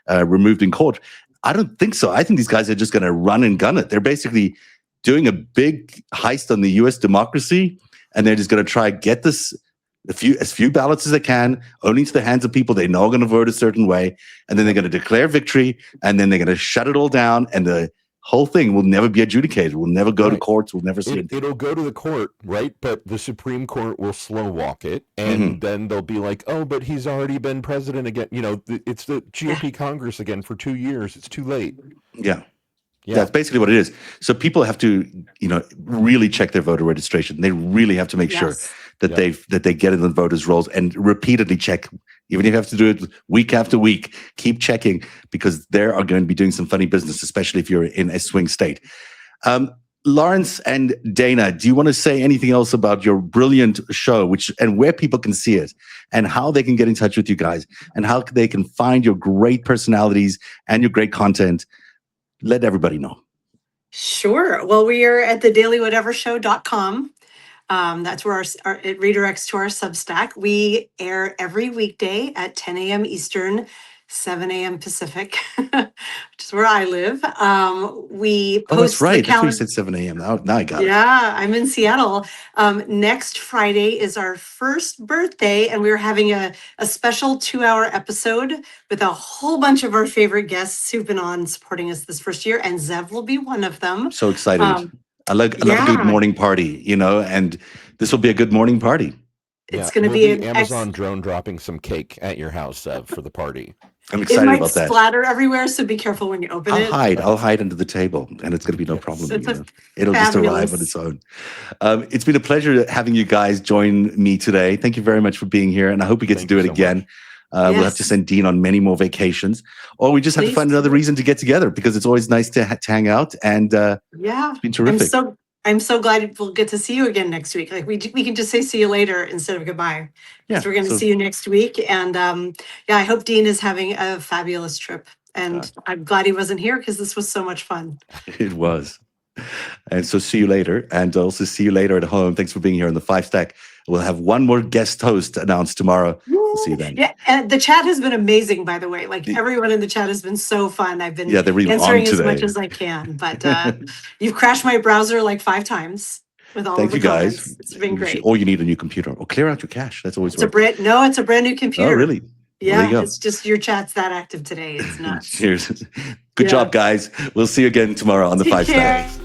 removed in court." I don't think so. I think these guys are just going to run and gun it. They're basically doing a big heist on the U.S. democracy, and they're just going to try get this as few ballots as they can, only into the hands of people they know are going to vote a certain way, and then they're going to declare victory, and then they're going to shut it all down, and the whole thing will never be adjudicated. We'll never go to courts. We'll never see it. It'll go to the court, right? But the Supreme Court will slow walk it, and then they'll be like, "Oh, but he's already been president again." You know, it's the GOP Congress again for 2 years. It's too late. Yeah. That's basically what it is. So people have to, really check their voter registration. They really have to make sure that they get in the voters' rolls and repeatedly check. Even if you have to do it week after week, keep checking, because they are going to be doing some funny business, especially if you're in a swing state. Lawrence and Dana, do you want to say anything else about your brilliant show, and where people can see it, and how they can get in touch with you guys, and how they can find your great personalities and your great content? Let everybody know. Sure. Well, we are at thedailywhatevershow.com. That's where it redirects to our Substack. We air every weekday at 10 a.m. Eastern, 7 a.m. Pacific, which is where I live. We post that's right. That's why you calendar. said 7 a.m. Now I got it. Yeah, I'm in Seattle. Next Friday is our first birthday, and we're having a special 2-hour episode with a whole bunch of our favorite guests who've been on supporting us this first year, and Zev will be one of them. So excited. I love a good morning party, and this will be a good morning party. It's going to be an Amazon drone dropping some cake at your house, Zev, for the party. I'm excited about that. It might splatter everywhere, so be careful when you open it. I'll hide under the table, and it's going to be no problem. It'll just arrive on its own. It's been a pleasure having you guys join me today. Thank you very much for being here, and I hope we get to do it again. We'll have to send Dean on many more vacations, or we just have to find another reason to get together, because it's always nice to hang out. And it's been terrific. I'm so glad we'll get to see you again next week. Like we can just say see you later instead of goodbye. Yeah, so we're going to see you next week. And I hope Dean is having a fabulous trip. And I'm glad he wasn't here, because this was so much fun. It was. And so see you later. And also see you later at home. Thanks for being here on the FiveStack. We'll have one more guest host announced tomorrow. We'll see you then. Yeah, and the chat has been amazing, by the way. Like everyone in the chat has been so fun. I've been they're really answering on as today. much as I can. But you've crashed my browser like 5 times with all of the comments. Guys. It's been great. Or you need a new computer, or clear out your cache. That's always it's a brand new computer. Oh, really? Yeah, it's just your chat's that active today. It's nuts. Cheers. Good job, guys. We'll see you again tomorrow on the FiveStack.